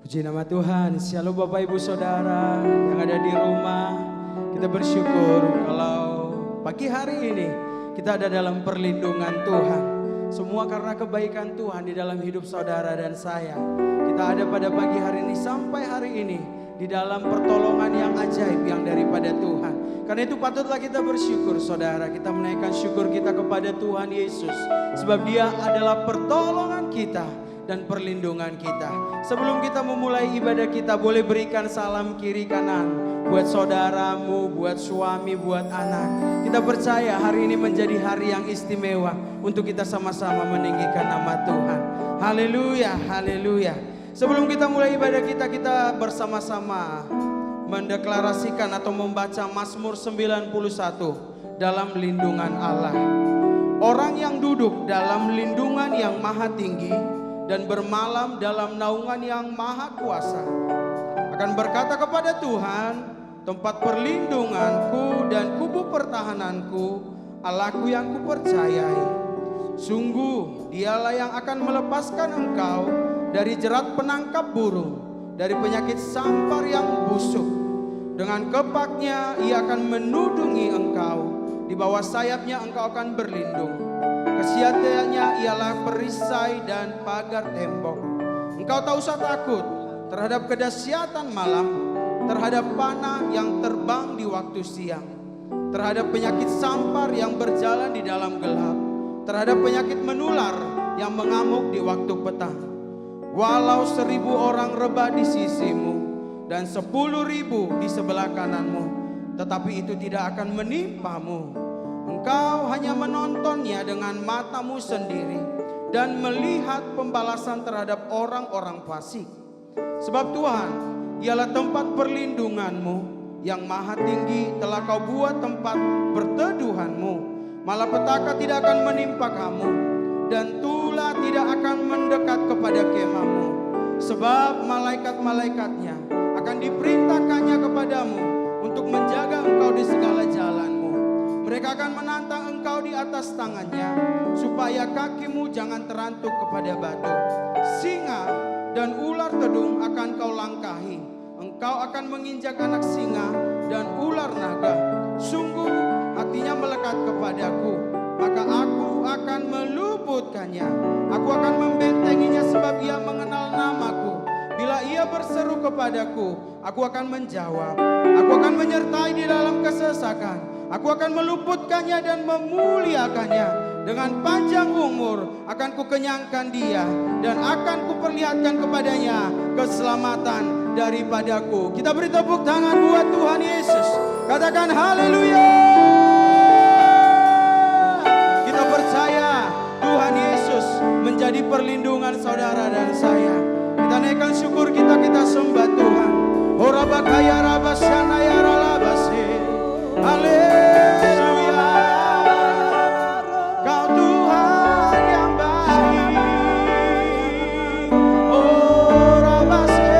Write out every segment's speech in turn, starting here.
Puji nama Tuhan. Shalom Bapak Ibu Saudara yang ada di rumah. Kita bersyukur kalau pagi hari ini kita ada dalam perlindungan Tuhan. Semua karena kebaikan Tuhan di dalam hidup saudara dan saya. Kita ada pada pagi hari ini sampai hari ini di dalam pertolongan yang ajaib yang daripada Tuhan. Karena itu patutlah kita bersyukur saudara. Kita menaikkan syukur kita kepada Tuhan Yesus. Sebab Dia adalah pertolongan kita dan perlindungan kita. Sebelum kita memulai ibadah kita, boleh berikan salam kiri kanan buat saudaramu, buat suami, buat anak. Kita percaya hari ini menjadi hari yang istimewa untuk kita sama-sama meninggikan nama Tuhan. Haleluya, haleluya. Sebelum kita mulai ibadah kita, kita bersama-sama mendeklarasikan atau membaca Mazmur 91 dalam lindungan Allah. Orang yang duduk dalam lindungan yang maha tinggi dan bermalam dalam naungan yang maha kuasa akan berkata kepada Tuhan, tempat perlindunganku dan kubu pertahananku, Allahku yang kupercayai. Sungguh Dialah yang akan melepaskan engkau dari jerat penangkap burung, dari penyakit sampar yang busuk. Dengan kepaknya Ia akan menudungi engkau, di bawah sayapnya engkau akan berlindung. Kesihatiannya ialah perisai dan pagar tembok. Engkau tak usah takut terhadap kedahsyatan malam, terhadap panah yang terbang di waktu siang, terhadap penyakit sampar yang berjalan di dalam gelap, terhadap penyakit menular yang mengamuk di waktu petang. Walau 1000 orang rebah di sisimu dan 10.000 di sebelah kananmu, tetapi itu tidak akan menimpamu. Engkau hanya menontonnya dengan matamu sendiri dan melihat pembalasan terhadap orang-orang fasik. Sebab Tuhan ialah tempat perlindunganmu, yang maha tinggi telah kau buat tempat berteduhanmu. Malapetaka tidak akan menimpa kamu, dan tulah tidak akan mendekat kepada kemahmu. Sebab malaikat-malaikatnya akan diperintahkannya kepadamu untuk menjaga engkau di segala jalanmu. Mereka akan menantang engkau di atas tangannya, supaya kakimu jangan terantuk kepada batu. Singa dan ular tedung akan kau langkahi. Engkau akan menginjak anak singa dan ular naga. Sungguh hatinya melekat kepadaku, maka aku akan meluputkannya. Aku akan membentenginya sebab ia mengenal namaku. Bila ia berseru kepadaku, aku akan menjawab. Aku akan menyertai di dalam kesesakan. Aku akan meluputkannya dan memuliakannya. Dengan panjang umur akan kukenyangkan dia, dan akan kuperlihatkan kepadanya keselamatan daripadaku. Kita beri tepuk tangan buat Tuhan Yesus. Katakan haleluya. Kita percaya Tuhan Yesus menjadi perlindungan saudara dan saya. Kita naikkan syukur kita sembah Tuhan. Horabakaya rabasyana ya ralabase. Haleluya. Kau Tuhan yang baik. Oh rabase.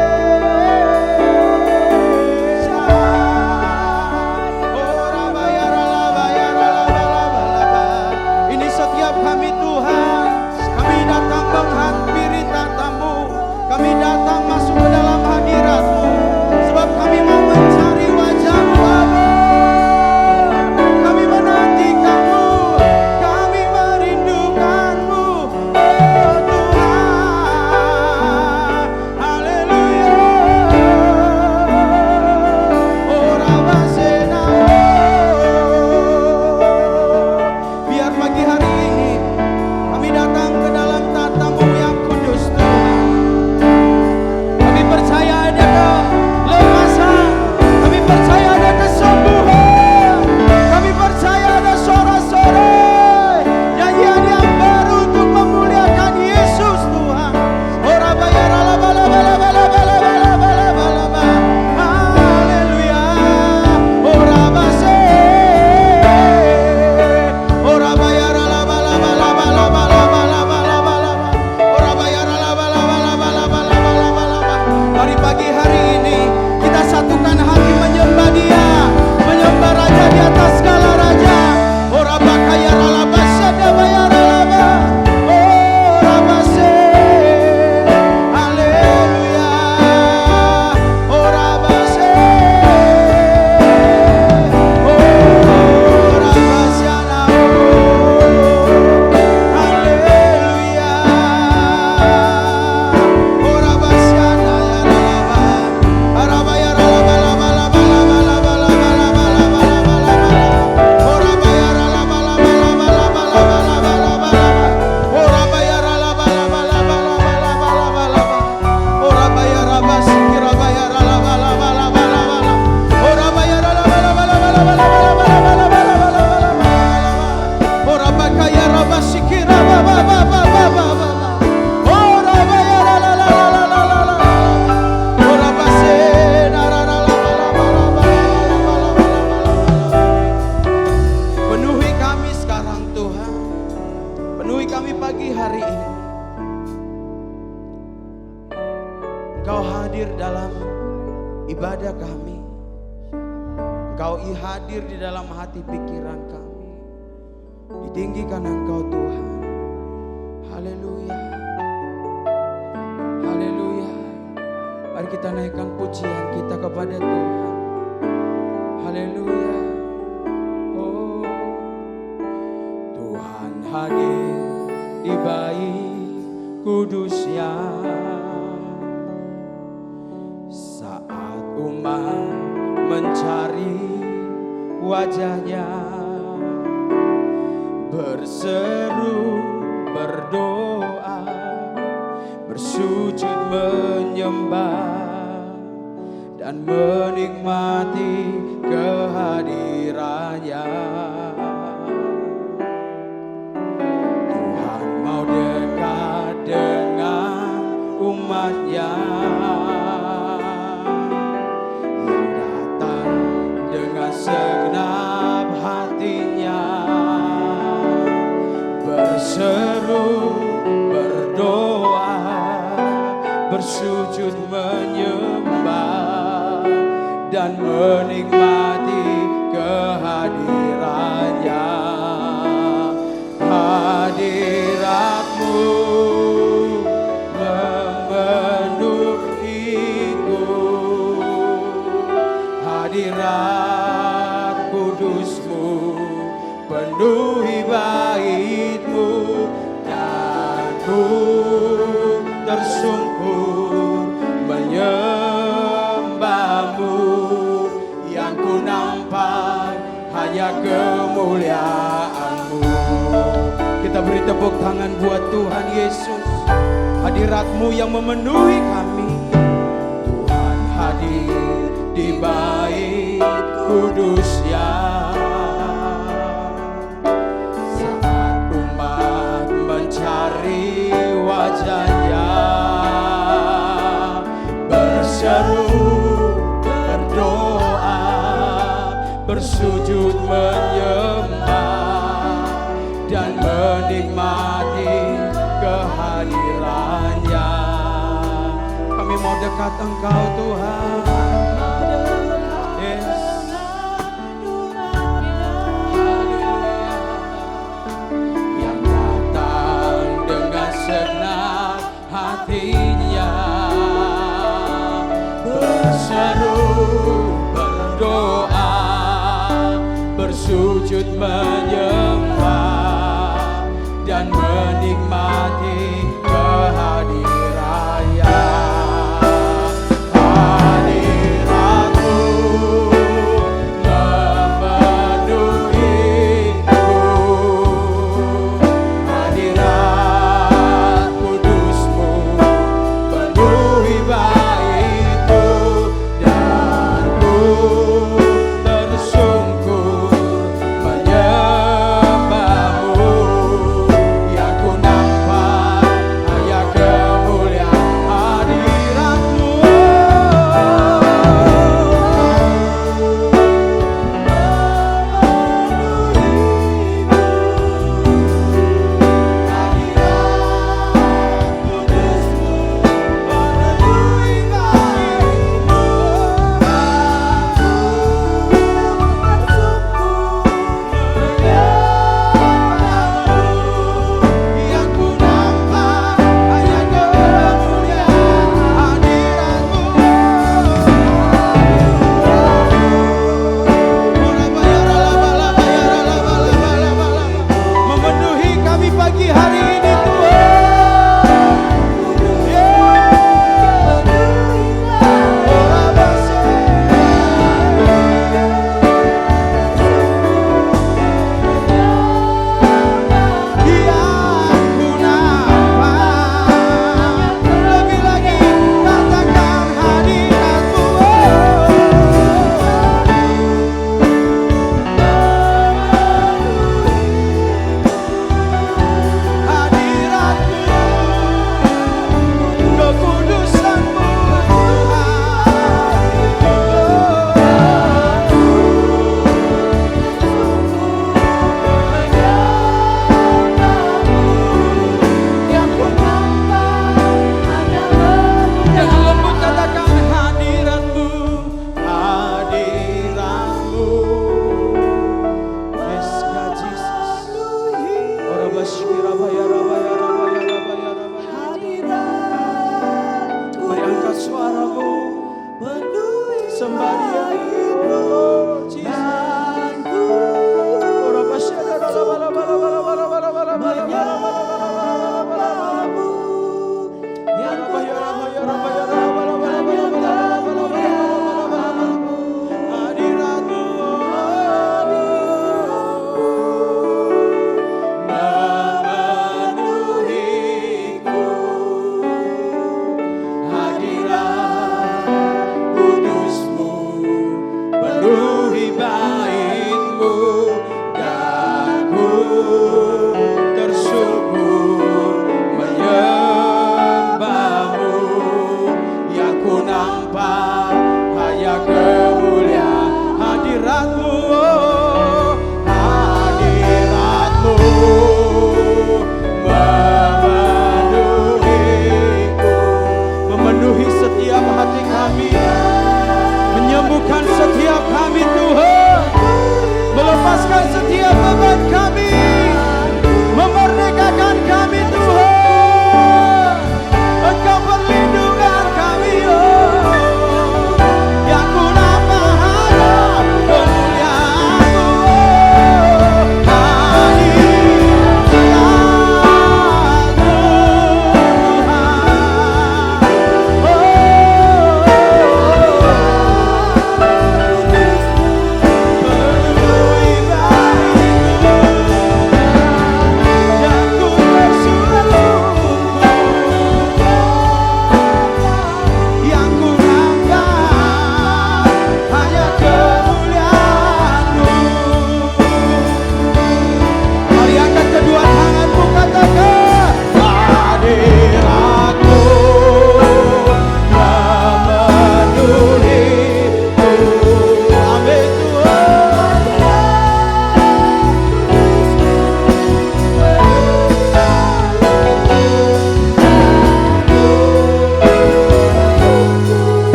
Oh rabaya ralabaya ralabalaba. Ini setiap kami Tuhan, kami datang menghampiri tatamu. Kami datang masuk ke dalam hadirat-Mu, sebab kami mau mencari Engkau hadir dalam ibadah kami. Engkau hadir di dalam hati pikiran kami. Ditinggikan Engkau Tuhan. Haleluya. Haleluya. Mari kita naikkan pujian kita kepada Tuhan. Haleluya. Oh, Tuhan hadir di bait kudusnya saat umat mencari wajahnya, berseru, berdoa, bersujud menyembah dan menikmati kehadirannya. Tuhan mau dekat dengan umatnya yang datang dengan segenap hatinya, berseru, berdoa, bersujud menyembah dan menikmati kehadirannya. Hadirat-Mu memenuhiku, hadirat kudus-Mu penuhi bait-Mu, dan ku tersungkur menyembah-Mu. Yang ku nampak hanya kemuliaan-Mu. Kita beri tepuk tangan buat Tuhan Yesus. Hadirat-Mu yang memenuhi kami. Tuhan hadir di bait kudusnya saat umat mencari wajahnya, berseru, berdoa, bersujud menyembah dan menikmati kehadirannya. Kami mau dekat Engkau Tuhan. Yes. Haleluya. Yang datang dengan segenap hatinya, berseru, berdoa, bersujud menyembah dan menikmati kehadirannya. Hadirat-Mu memenuhiku, hadirat kudus-Mu penuhi bait-Mu, dan ku tersungkur menyembah-Mu. suaramu, sembah Dia.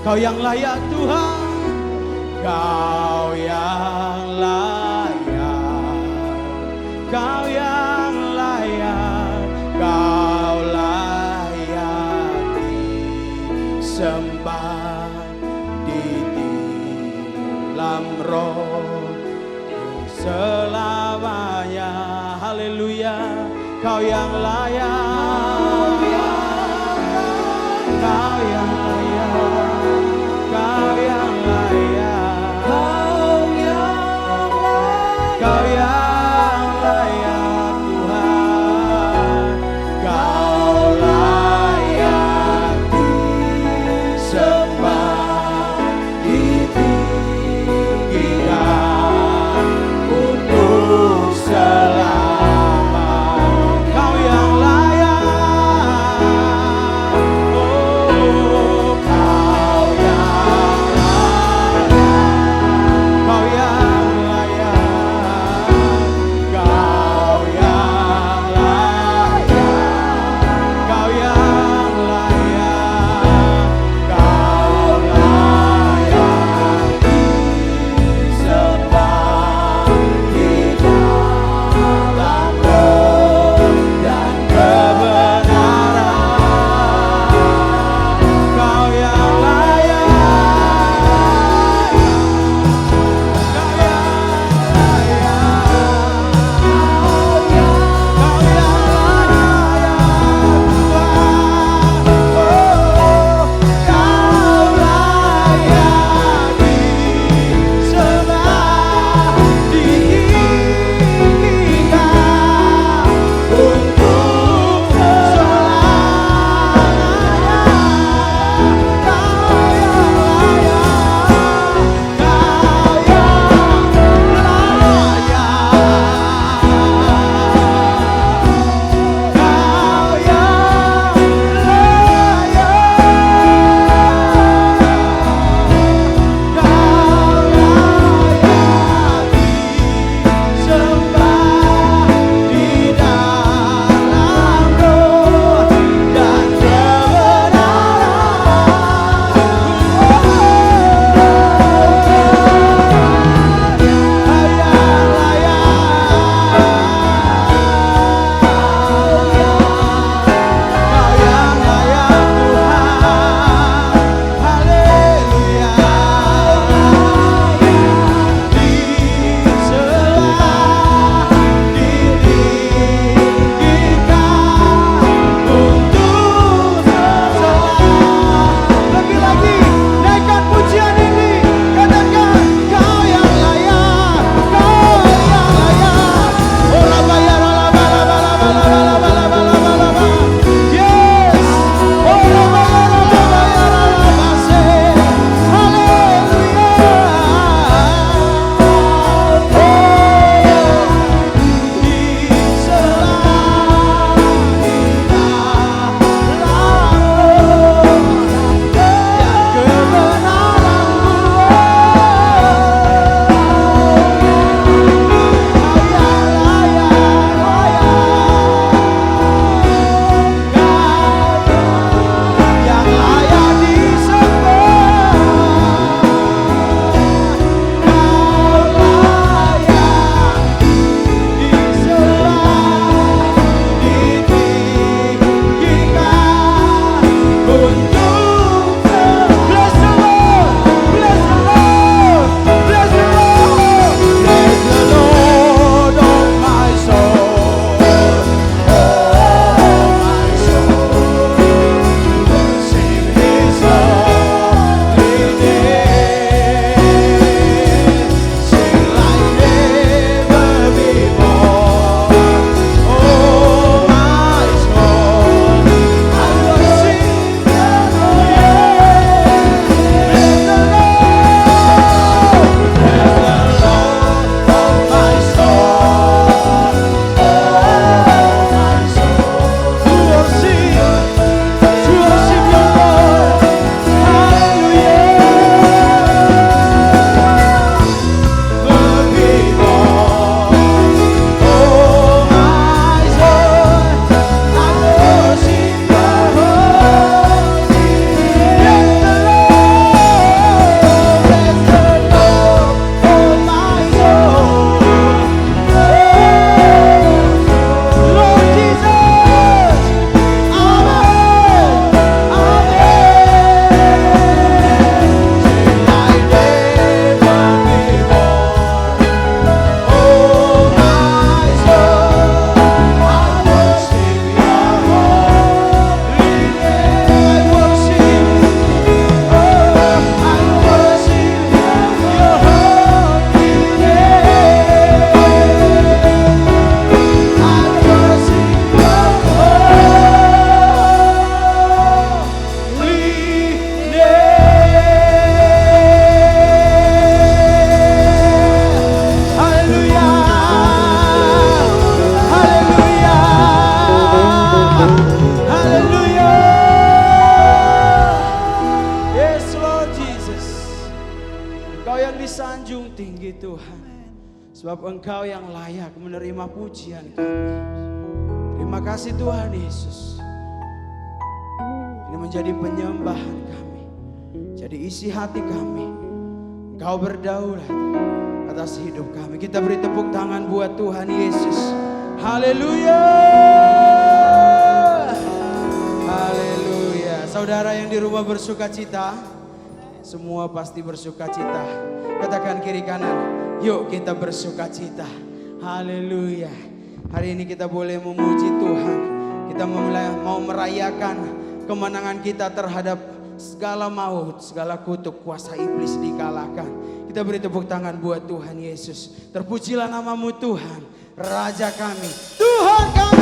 Kau yang layak Tuhan, Kau yang layak, Kau yang layak, Kau layak disembah di dalam roh selamanya. Haleluya, Kau yang layak, Kau yang layak. Kau yang layak, Kau yang layak Tuhan, Kau layak disembah, ditinggikan untuk selama. Kau yang layak, oh. Sebab Engkau yang layak menerima pujian kami. Terima kasih Tuhan Yesus. Ini menjadi penyembahan kami, jadi isi hati kami. Engkau berdaulat atas hidup kami. Kita beri tepuk tangan buat Tuhan Yesus. Haleluya. Haleluya. Saudara yang di rumah bersuka cita, semua pasti bersuka cita. Katakan kiri kanan, yuk kita bersuka cita. Haleluya. Hari ini kita boleh memuji Tuhan. Kita mau merayakan kemenangan kita terhadap segala maut, segala kutuk, kuasa iblis dikalahkan. Kita beri tepuk tangan buat Tuhan Yesus. Terpujilah namamu Tuhan, Raja kami, Tuhan kami.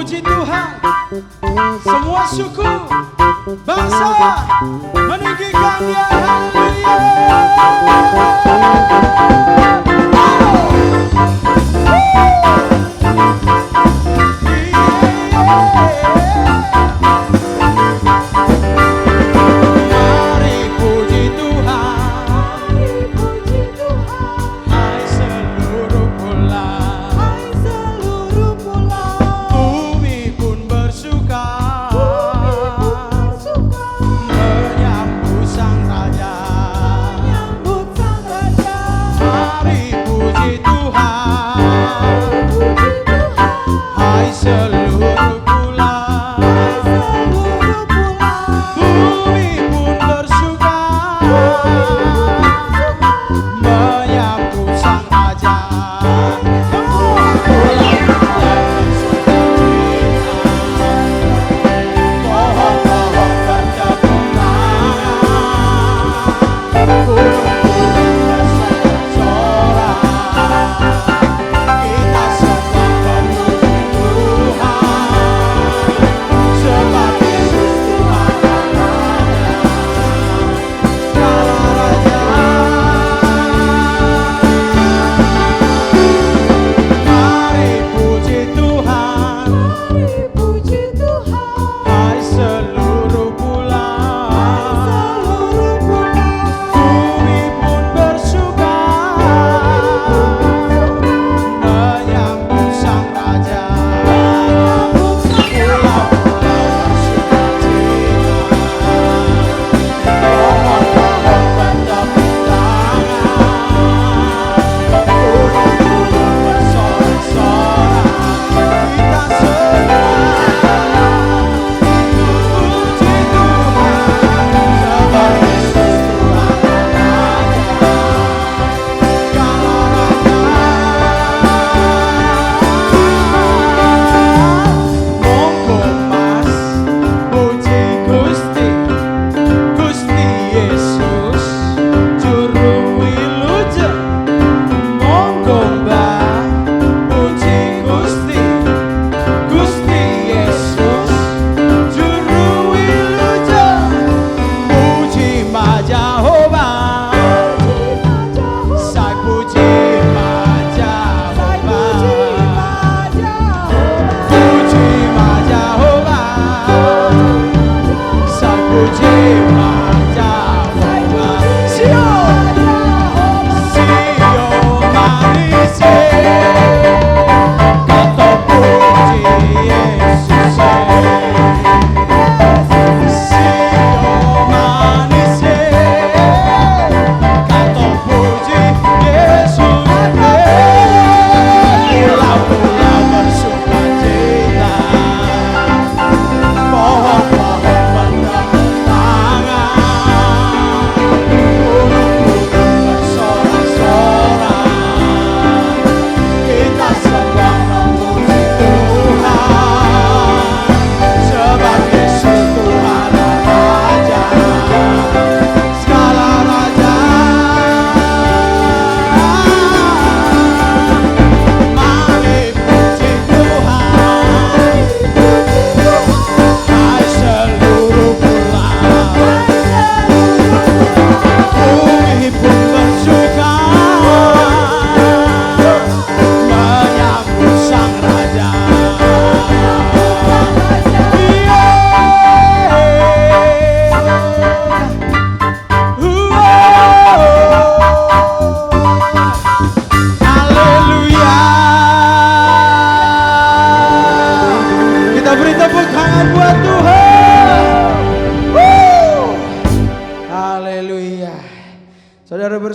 memuji Tuhan. Semua suku, bangsa meninggikan Dia. Haleluya.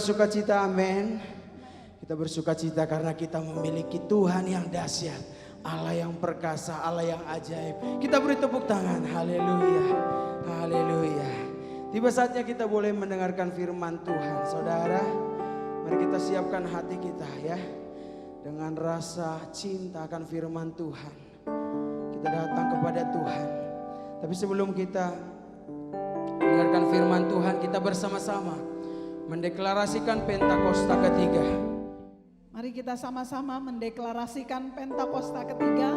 bersukacita, amin. Kita bersukacita karena kita memiliki Tuhan yang dahsyat, Allah yang perkasa, Allah yang ajaib. Kita beri tepuk tangan, haleluya, haleluya. Tiba saatnya kita boleh mendengarkan firman Tuhan. Saudara, mari kita siapkan hati kita ya, dengan rasa cinta akan firman Tuhan. Kita datang kepada Tuhan. Tapi sebelum kita mendengarkan firman Tuhan, kita bersama-sama mendeklarasikan Pentakosta ketiga. Mari kita sama-sama mendeklarasikan Pentakosta ketiga.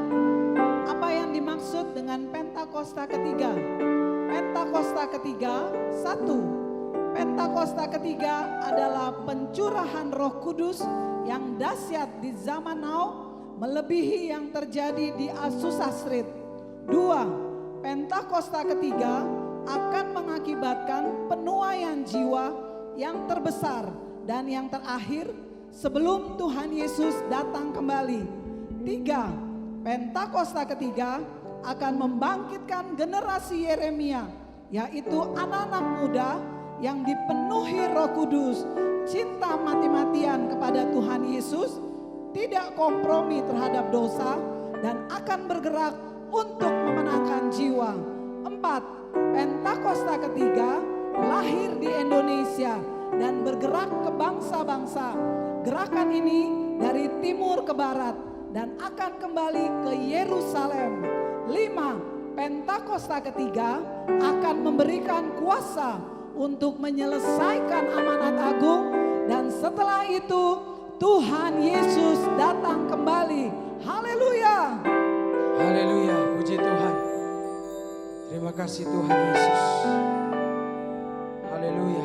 Apa yang dimaksud dengan Pentakosta ketiga? Pentakosta ketiga, satu. Pentakosta ketiga adalah pencurahan Roh Kudus yang dahsyat di zaman now, melebihi yang terjadi di Azusa Street. Dua, Pentakosta ketiga akan mengakibatkan penuaian jiwa yang terbesar dan yang terakhir sebelum Tuhan Yesus datang kembali. Tiga, Pentakosta ketiga akan membangkitkan generasi Yeremia, yaitu anak-anak muda yang dipenuhi Roh Kudus, cinta mati-matian kepada Tuhan Yesus, tidak kompromi terhadap dosa, dan akan bergerak untuk memenangkan jiwa. Empat, Pentakosta ketiga lahir di Indonesia dan bergerak ke bangsa-bangsa. Gerakan ini dari timur ke barat dan akan kembali ke Yerusalem. 5. Pentakosta ketiga akan memberikan kuasa untuk menyelesaikan amanat agung, dan setelah itu Tuhan Yesus datang kembali. Haleluya. Haleluya, puji Tuhan. Terima kasih Tuhan Yesus. Haleluya.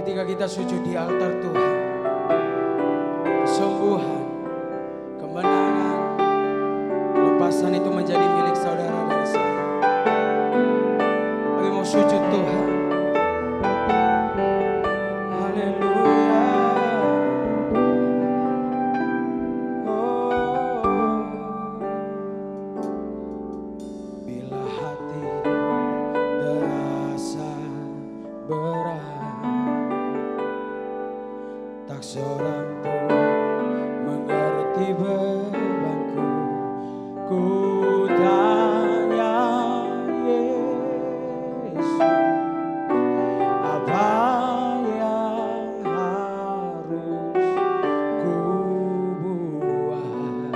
Ketika kita sujud di altar Tuhan, kesembuhan, kemenangan, kelepasan itu menjadi milik saudara dan saya. Kami mau sujud Tuhan. Haleluya. Oh, bila hati terasa berat, tak seorang pun mengerti bebanku. Ku tanya Yesus, apa yang harus ku buat?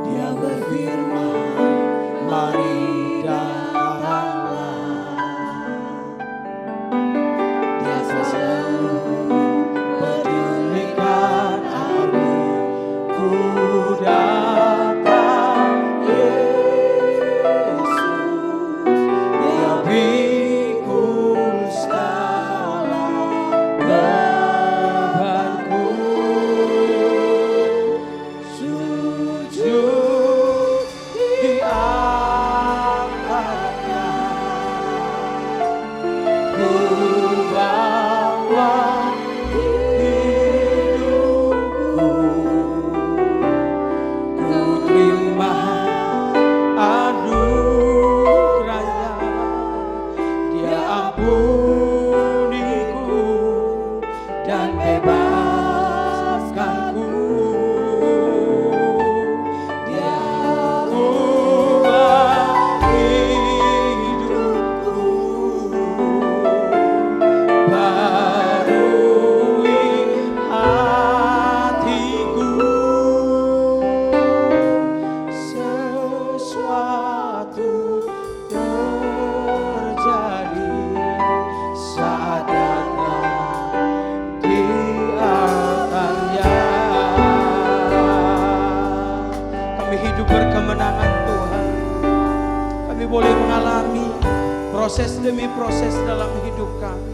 Dia berfirman, mari datanglah. Dia selalu pedulikan aku. Ku datang Yesus, Dia pikul segala bebanku. Sujud di altarnya, ku bawa hidupku. Ku terima anugerahnya, Dia ampuniku dan bebaskanku. Dia ubah hidupku, barui hatiku. Sesuatu terjadi saat datang di altarnya. Kami hidup berkemenangan Tuhan. Kami boleh mengalami proses demi proses dalam hidup kami.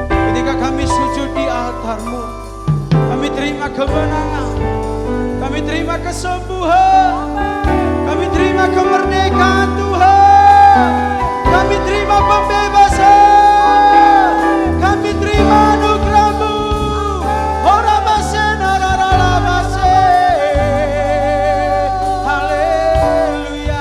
Ketika kami sujud di altar-Mu, kami terima kemenangan, kami terima kesembuhan, kami terima kemerdekaan Tuhan, kami terima pembebasan, kami terima anugerah-Mu. Haleluya.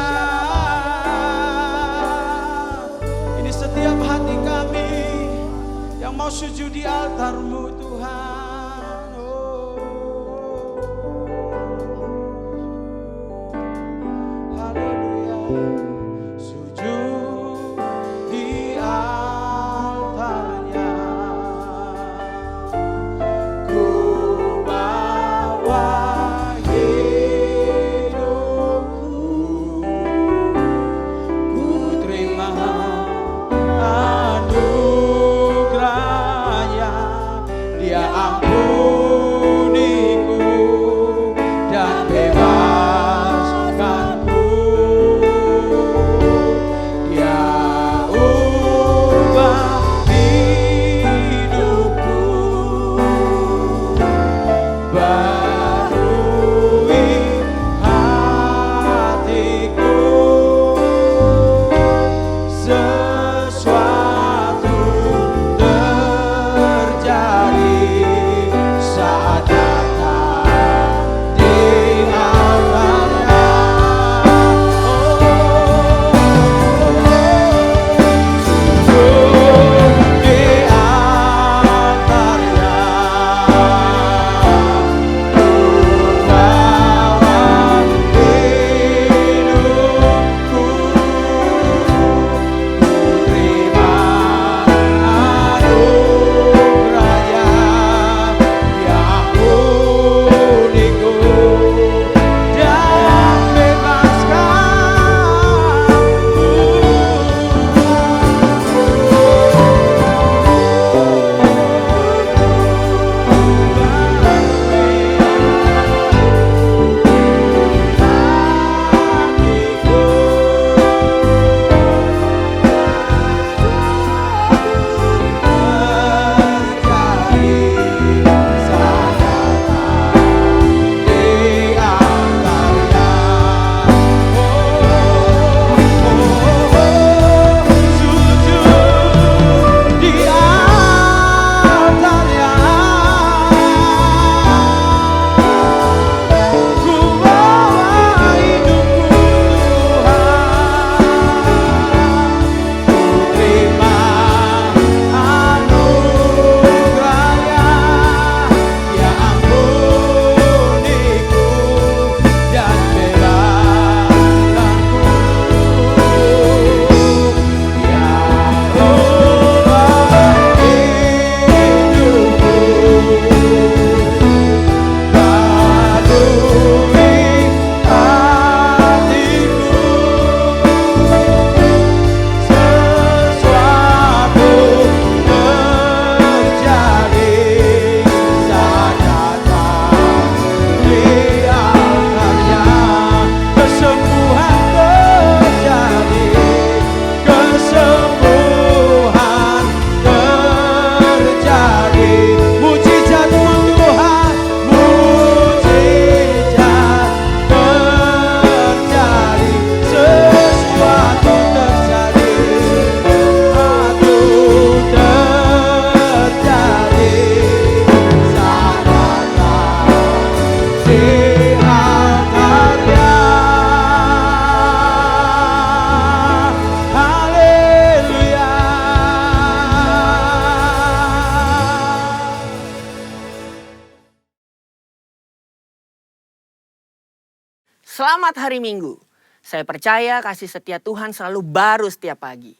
Selamat hari Minggu. Saya percaya kasih setia Tuhan selalu baru setiap pagi.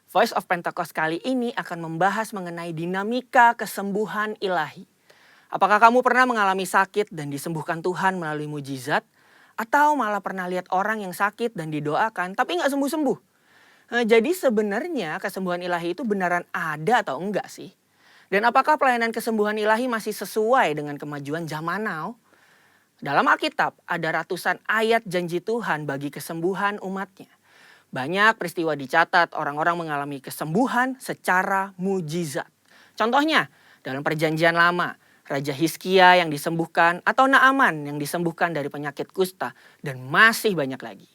Voice of Pentecost kali ini akan membahas mengenai dinamika kesembuhan ilahi. Apakah kamu pernah mengalami sakit dan disembuhkan Tuhan melalui mujizat? Atau malah pernah lihat orang yang sakit dan didoakan tapi nggak sembuh-sembuh? Jadi sebenarnya kesembuhan ilahi itu beneran ada atau enggak sih? Dan apakah pelayanan kesembuhan ilahi masih sesuai dengan kemajuan zaman now? Dalam Alkitab ada ratusan ayat janji Tuhan bagi kesembuhan umatnya. Banyak peristiwa dicatat orang-orang mengalami kesembuhan secara mujizat. Contohnya dalam perjanjian lama, Raja Hizkia yang disembuhkan atau Naaman yang disembuhkan dari penyakit kusta dan masih banyak lagi.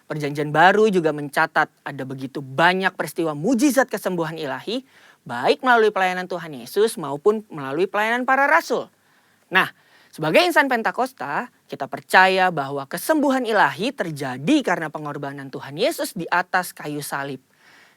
Perjanjian baru juga mencatat ada begitu banyak peristiwa mujizat kesembuhan ilahi baik melalui pelayanan Tuhan Yesus maupun melalui pelayanan para rasul. Nah, sebagai insan Pentakosta, kita percaya bahwa kesembuhan ilahi terjadi karena pengorbanan Tuhan Yesus di atas kayu salib.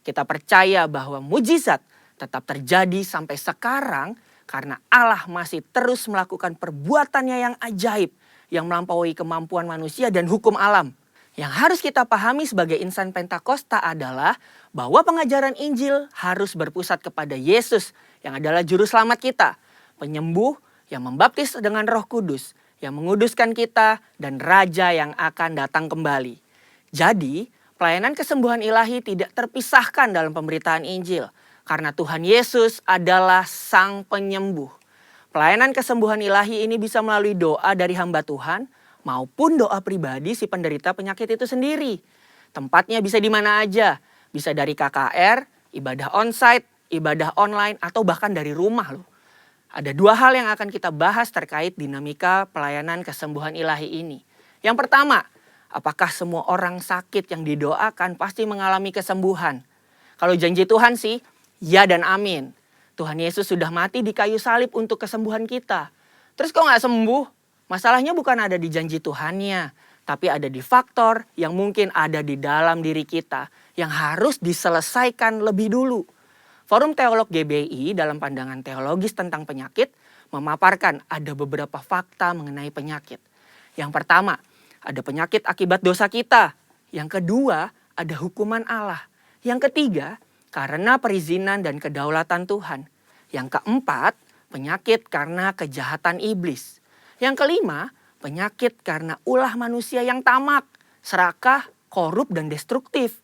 Kita percaya bahwa mujizat tetap terjadi sampai sekarang karena Allah masih terus melakukan perbuatannya yang ajaib yang melampaui kemampuan manusia dan hukum alam. Yang harus kita pahami sebagai insan Pentakosta adalah bahwa pengajaran Injil harus berpusat kepada Yesus yang adalah juru selamat kita, penyembuh yang membaptis dengan Roh Kudus, yang menguduskan kita dan Raja yang akan datang kembali. Jadi, pelayanan kesembuhan ilahi tidak terpisahkan dalam pemberitaan Injil. Karena Tuhan Yesus adalah Sang Penyembuh. Pelayanan kesembuhan ilahi ini bisa melalui doa dari hamba Tuhan maupun doa pribadi si penderita penyakit itu sendiri. Tempatnya bisa di mana aja. Bisa dari KKR, ibadah onsite, ibadah online, atau bahkan dari rumah loh. Ada dua hal yang akan kita bahas terkait dinamika pelayanan kesembuhan ilahi ini. Yang pertama, apakah semua orang sakit yang didoakan pasti mengalami kesembuhan? Kalau janji Tuhan sih, ya dan amin. Tuhan Yesus sudah mati di kayu salib untuk kesembuhan kita. Terus kok gak sembuh? Masalahnya bukan ada di janji Tuhannya, tapi ada di faktor yang mungkin ada di dalam diri kita yang harus diselesaikan lebih dulu. Forum Teolog GBI dalam pandangan teologis tentang penyakit memaparkan ada beberapa fakta mengenai penyakit. Yang pertama, ada penyakit akibat dosa kita. Yang kedua, ada hukuman Allah. Yang ketiga, karena perizinan dan kedaulatan Tuhan. Yang keempat, penyakit karena kejahatan iblis. Yang kelima, penyakit karena ulah manusia yang tamak, serakah, korup, dan destruktif.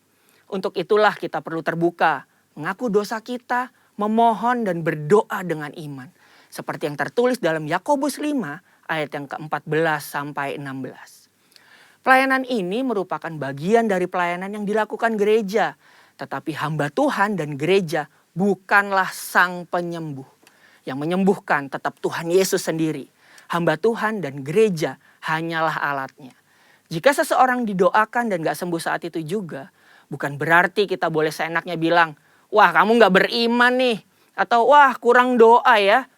Untuk itulah kita perlu terbuka, mengaku dosa kita, memohon dan berdoa dengan iman. Seperti yang tertulis dalam Yakobus 5 ayat yang ke-14 sampai 16. Pelayanan ini merupakan bagian dari pelayanan yang dilakukan gereja. Tetapi hamba Tuhan dan gereja bukanlah Sang Penyembuh. Yang menyembuhkan tetap Tuhan Yesus sendiri. Hamba Tuhan dan gereja hanyalah alatnya. Jika seseorang didoakan dan gak sembuh saat itu juga, bukan berarti kita boleh seenaknya bilang, wah kamu gak beriman nih. Atau wah kurang doa ya.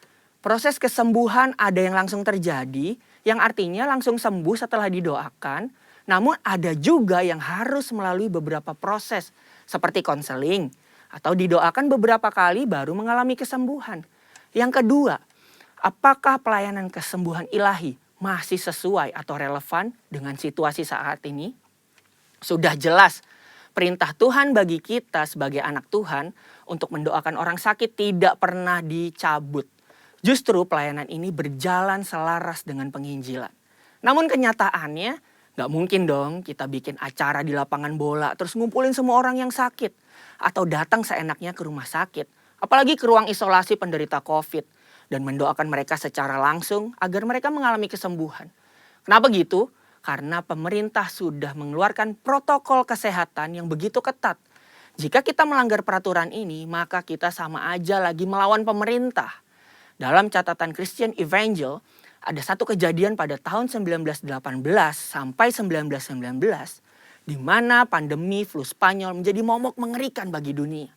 Proses kesembuhan ada yang langsung terjadi, yang artinya langsung sembuh setelah didoakan. Namun ada juga yang harus melalui beberapa proses seperti konseling atau didoakan beberapa kali baru mengalami kesembuhan. Yang kedua, apakah pelayanan kesembuhan ilahi masih sesuai atau relevan dengan situasi saat ini? Sudah jelas perintah Tuhan bagi kita sebagai anak Tuhan untuk mendoakan orang sakit tidak pernah dicabut. Justru pelayanan ini berjalan selaras dengan penginjilan. Namun kenyataannya gak mungkin dong kita bikin acara di lapangan bola terus ngumpulin semua orang yang sakit. Atau datang seenaknya ke rumah sakit. Apalagi ke ruang isolasi penderita COVID. Dan mendoakan mereka secara langsung agar mereka mengalami kesembuhan. Kenapa gitu? Karena pemerintah sudah mengeluarkan protokol kesehatan yang begitu ketat. Jika kita melanggar peraturan ini maka kita sama aja lagi melawan pemerintah. Dalam catatan Christian Evangel, ada satu kejadian pada tahun 1918 sampai 1919 di mana pandemi flu Spanyol menjadi momok mengerikan bagi dunia.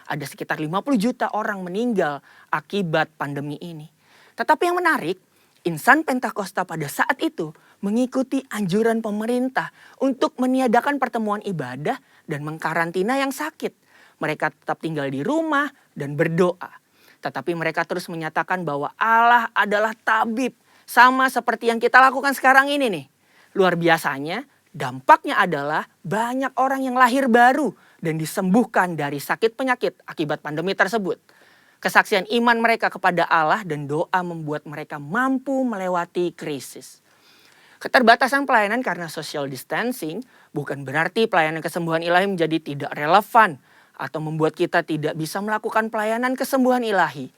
Ada sekitar 50 juta orang meninggal akibat pandemi ini. Tetapi yang menarik, insan Pentakosta pada saat itu mengikuti anjuran pemerintah untuk meniadakan pertemuan ibadah dan mengkarantina yang sakit. Mereka tetap tinggal di rumah dan berdoa. Tetapi mereka terus menyatakan bahwa Allah adalah tabib. Sama seperti yang kita lakukan sekarang ini nih. Luar biasanya, dampaknya adalah banyak orang yang lahir baru dan disembuhkan dari sakit penyakit akibat pandemi tersebut. Kesaksian iman mereka kepada Allah dan doa membuat mereka mampu melewati krisis. Keterbatasan pelayanan karena social distancing bukan berarti pelayanan kesembuhan ilahi menjadi tidak relevan atau membuat kita tidak bisa melakukan pelayanan kesembuhan ilahi.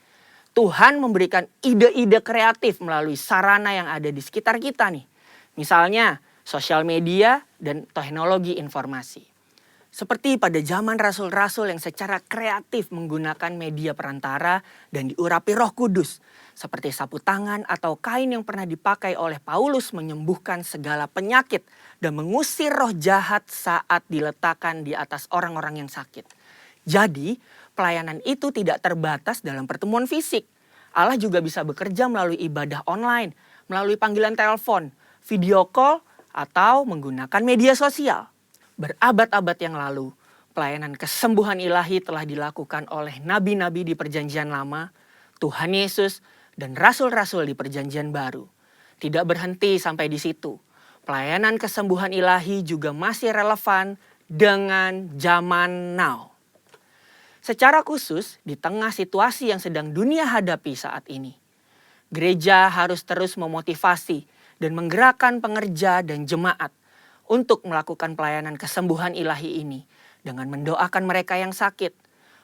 Tuhan memberikan ide-ide kreatif melalui sarana yang ada di sekitar kita nih. Misalnya sosial media dan teknologi informasi. Seperti pada zaman rasul-rasul yang secara kreatif menggunakan media perantara dan diurapi Roh Kudus. Seperti sapu tangan atau kain yang pernah dipakai oleh Paulus menyembuhkan segala penyakit dan mengusir roh jahat saat diletakkan di atas orang-orang yang sakit. Jadi, pelayanan itu tidak terbatas dalam pertemuan fisik. Allah juga bisa bekerja melalui ibadah online, melalui panggilan telepon, video call, atau menggunakan media sosial. Berabad-abad yang lalu, pelayanan kesembuhan ilahi telah dilakukan oleh nabi-nabi di Perjanjian Lama, Tuhan Yesus, dan rasul-rasul di Perjanjian Baru. Tidak berhenti sampai di situ. Pelayanan kesembuhan ilahi juga masih relevan dengan zaman now. Secara khusus di tengah situasi yang sedang dunia hadapi saat ini, gereja harus terus memotivasi dan menggerakkan pengerja dan jemaat untuk melakukan pelayanan kesembuhan ilahi ini dengan mendoakan mereka yang sakit,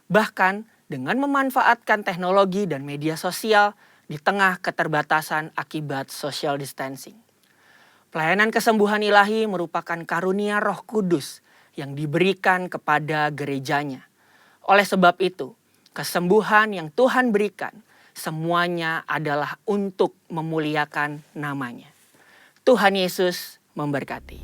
bahkan dengan memanfaatkan teknologi dan media sosial di tengah keterbatasan akibat social distancing. Pelayanan kesembuhan ilahi merupakan karunia Roh Kudus yang diberikan kepada gerejanya. Oleh sebab itu, kesembuhan yang Tuhan berikan semuanya adalah untuk memuliakan namanya. Tuhan Yesus memberkati.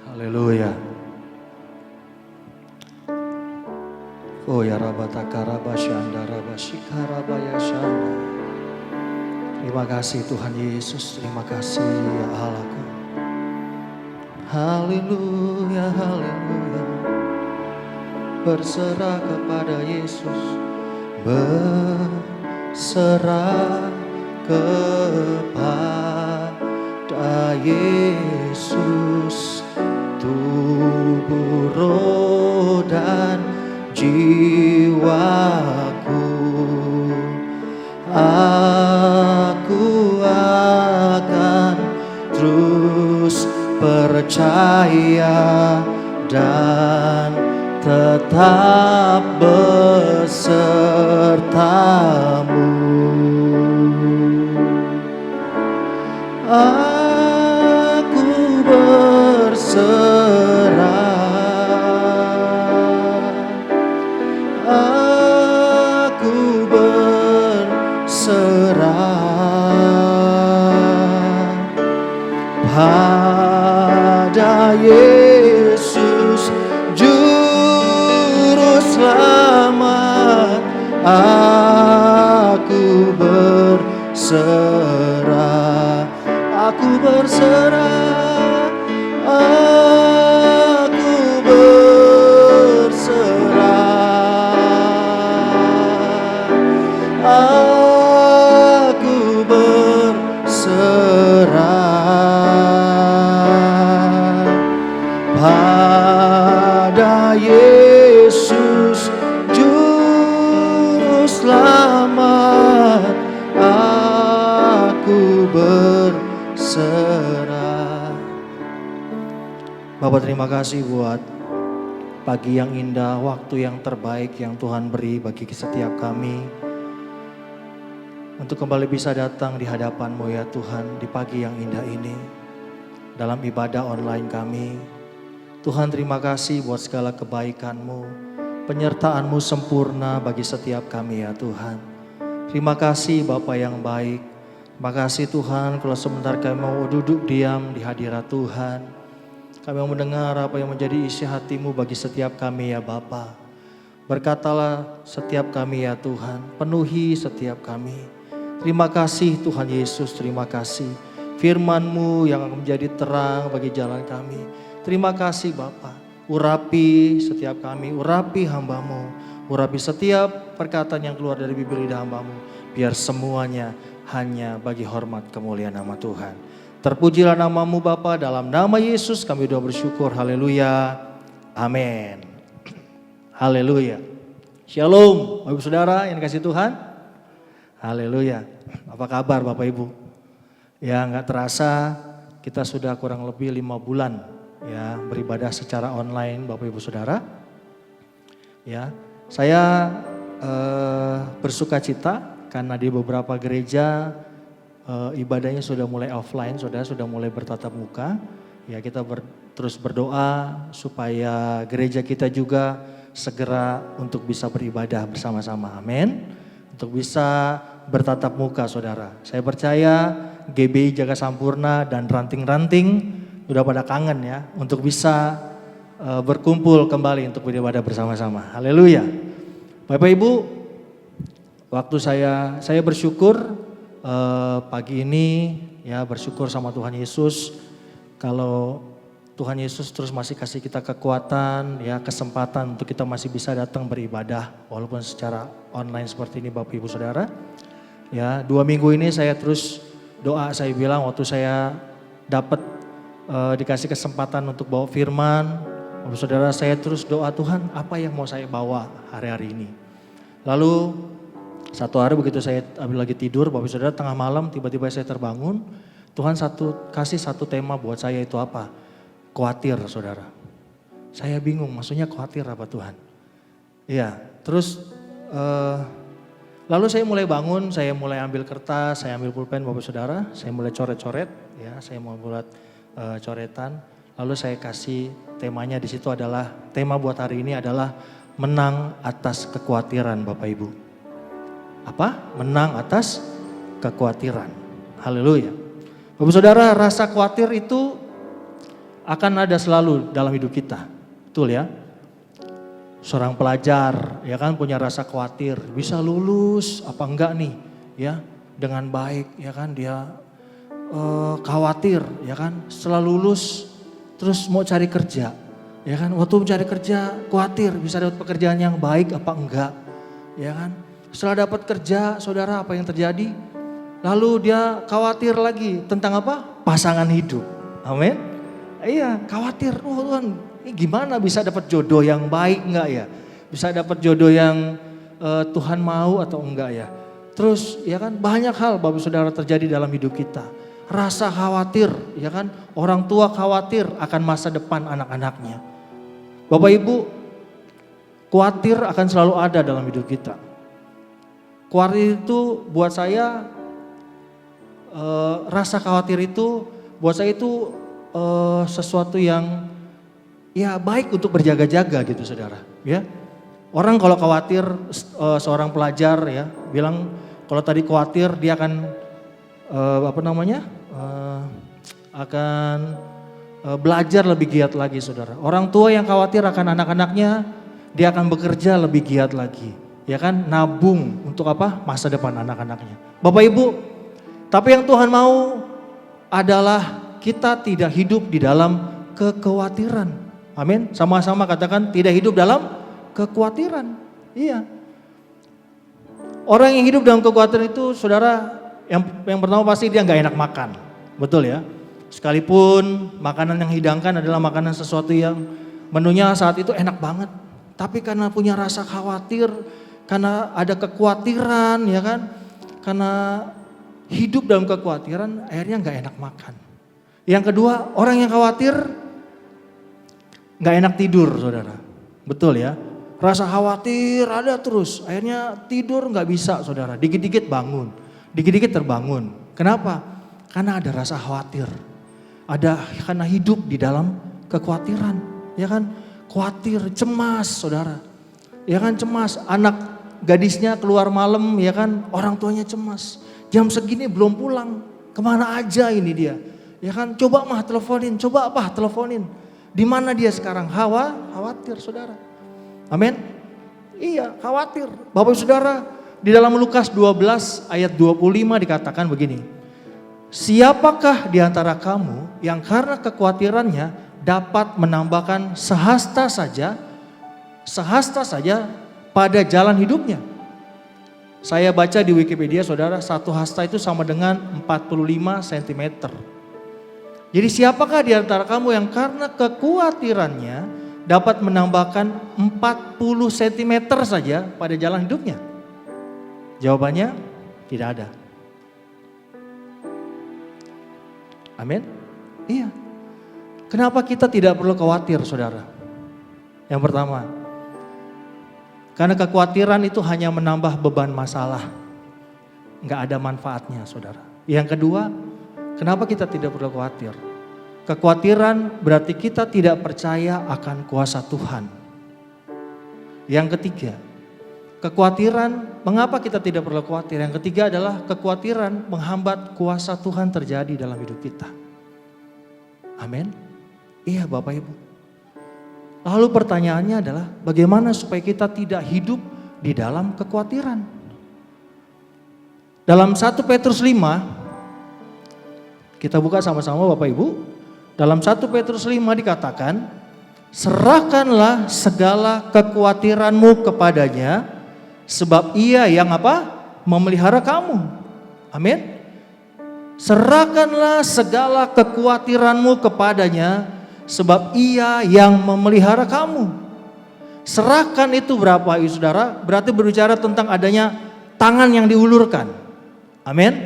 Haleluya. Oh ya rabataka rabasyanda rabashika rabaya syanda. Terima kasih Tuhan Yesus, terima kasih ya Allahku. Haleluya, haleluya. Berserah kepada Yesus, berserah kepada Yesus. Tubuh, roh, dan jiwaku, aku akan terus percaya dan tetap besertamu. Aku berserah, aku berserah pada Yesus Juru Selamat. Aku berserah, aku berserah, aku berserah, aku berserah pada Yesus Juru Selamat. Aku berserah. Bapak, terima kasih buat pagi yang indah, waktu yang terbaik yang Tuhan beri bagi setiap kami untuk kembali bisa datang di hadapan-Mu ya Tuhan di pagi yang indah ini dalam ibadah online kami. Tuhan, terima kasih buat segala kebaikan-Mu, penyertaan-Mu sempurna bagi setiap kami ya Tuhan. Terima kasih Bapa yang baik. Terima kasih Tuhan kalau sebentar kami mau duduk diam di hadirat Tuhan. Kami mau mendengar apa yang menjadi isi hati-Mu bagi setiap kami ya Bapa. Berkatalah setiap kami ya Tuhan, penuhi setiap kami. Terima kasih Tuhan Yesus, terima kasih. Firman-Mu yang akan menjadi terang bagi jalan kami. Terima kasih Bapa. urapi setiap kami, urapi hamba-Mu, urapi setiap perkataan yang keluar dari bibir lidah hamba-Mu, biar semuanya hanya bagi hormat kemuliaan nama Tuhan. Terpujilah nama-Mu Bapa, dalam nama Yesus kami doa bersyukur, haleluya, amin. Haleluya. Shalom Bapak Ibu Saudara yang dikasihi Tuhan. Haleluya. Apa kabar Bapak Ibu? Ya nggak terasa kita sudah kurang lebih 5 bulan ya beribadah secara online Bapak Ibu Saudara. Ya, saya bersuka cita karena di beberapa gereja ibadahnya sudah mulai offline, sudah mulai bertatap muka. Ya kita terus berdoa supaya gereja kita juga segera untuk bisa beribadah bersama-sama. Amin. Untuk bisa bertatap muka saudara. Saya percaya GBI Jaga Sampurna dan ranting-ranting udah pada kangen ya untuk bisa berkumpul kembali untuk beribadah bersama-sama. Haleluya. Bapak Ibu, waktu saya bersyukur pagi ini ya bersyukur sama Tuhan Yesus kalau Tuhan Yesus terus masih kasih kita kekuatan ya kesempatan untuk kita masih bisa datang beribadah walaupun secara online seperti ini Bapak Ibu Saudara. Ya 2 minggu ini saya terus doa, saya bilang waktu saya dapat dikasih kesempatan untuk bawa firman, Bapak Saudara saya terus doa Tuhan apa yang mau saya bawa hari-hari ini. Lalu satu hari begitu saya lagi tidur Bapak Saudara tengah malam tiba-tiba saya terbangun, Tuhan kasih satu tema buat saya itu apa? Khawatir saudara. Saya bingung maksudnya khawatir apa Tuhan. Iya terus lalu saya mulai bangun, saya mulai ambil kertas, saya ambil pulpen Bapak Saudara, saya mulai coret-coret ya, saya mau buat coretan. Lalu saya kasih temanya di situ adalah, tema buat hari ini adalah menang atas kekhawatiran Bapak Ibu. Apa? Menang atas kekhawatiran. Haleluya. Bapak Saudara rasa khawatir itu akan ada selalu dalam hidup kita. Betul ya? Seorang pelajar ya kan punya rasa khawatir, bisa lulus apa enggak nih ya dengan baik ya kan dia khawatir ya kan setelah lulus terus mau cari kerja ya kan waktu mencari kerja khawatir bisa dapat pekerjaan yang baik apa enggak ya kan setelah dapat kerja saudara apa yang terjadi lalu dia khawatir lagi tentang apa pasangan hidup amin iya khawatir Tuhan ini gimana bisa dapat jodoh yang baik enggak ya? Bisa dapat jodoh yang Tuhan mau atau enggak ya? Terus ya kan banyak hal Bapak Saudara terjadi dalam hidup kita. Rasa khawatir ya kan, orang tua khawatir akan masa depan anak-anaknya. Bapak Ibu, khawatir akan selalu ada dalam hidup kita. Khawatir itu buat saya, rasa khawatir itu buat saya itu sesuatu yang ya baik untuk berjaga-jaga gitu saudara ya. Orang kalau khawatir seorang pelajar ya bilang kalau tadi khawatir dia akan akan belajar lebih giat lagi saudara. Orang tua yang khawatir akan anak-anaknya dia akan bekerja lebih giat lagi ya kan nabung untuk apa masa depan anak-anaknya. Bapak Ibu tapi yang Tuhan mau adalah kita tidak hidup di dalam kekhawatiran. Amin. Sama-sama katakan tidak hidup dalam kekhawatiran. Iya. Orang yang hidup dalam kekhawatiran itu saudara yang pertama pasti dia nggak enak makan. Betul ya. Sekalipun makanan yang hidangkan adalah makanan sesuatu yang menunya saat itu enak banget. Tapi karena punya rasa khawatir, karena ada kekhawatiran ya kan. Karena hidup dalam kekhawatiran akhirnya nggak enak makan. Yang kedua orang yang khawatir gak enak tidur saudara, betul ya. Rasa khawatir ada terus, akhirnya tidur gak bisa saudara. Dikit-dikit bangun, dikit-dikit terbangun. Kenapa? Karena ada rasa khawatir. Karena hidup di dalam kekhawatiran, ya kan? Khawatir, cemas saudara. Ya kan cemas, anak gadisnya keluar malam ya kan, orang tuanya cemas. Jam segini belum pulang, kemana aja ini dia? Ya kan, coba teleponin. Di mana dia sekarang? Khawatir saudara. Amin. Iya khawatir. Bapak Saudara di dalam Lukas 12 ayat 25 dikatakan begini. Siapakah di antara kamu yang karena kekhawatirannya dapat menambahkan sehasta saja pada jalan hidupnya. Saya baca di Wikipedia saudara, 1 hasta itu sama dengan 45 cm. Jadi siapakah di antara kamu yang karena kekhawatirannya dapat menambahkan 40 cm saja pada jalan hidupnya? Jawabannya tidak ada. Amin? Iya. Kenapa kita tidak perlu khawatir saudara? Yang pertama, karena kekhawatiran itu hanya menambah beban masalah. Enggak ada manfaatnya saudara. Yang kedua, kenapa kita tidak perlu khawatir? Kekhawatiran berarti kita tidak percaya akan kuasa Tuhan. Yang ketiga, kekhawatiran, mengapa kita tidak perlu khawatir? Yang ketiga adalah kekhawatiran menghambat kuasa Tuhan terjadi dalam hidup kita. Amin. Iya Bapak Ibu. Lalu pertanyaannya adalah bagaimana supaya kita tidak hidup di dalam kekhawatiran? Dalam 1 Petrus 5, kita buka sama-sama Bapak Ibu. Dalam 1 Petrus 5 dikatakan, serahkanlah segala kekhawatiranmu kepadanya, sebab ia yang apa? Memelihara kamu. Amin. Serahkanlah segala kekhawatiranmu kepadanya, sebab ia yang memelihara kamu. Serahkan itu berapa saudara? Berarti berbicara tentang adanya tangan yang diulurkan. Amin.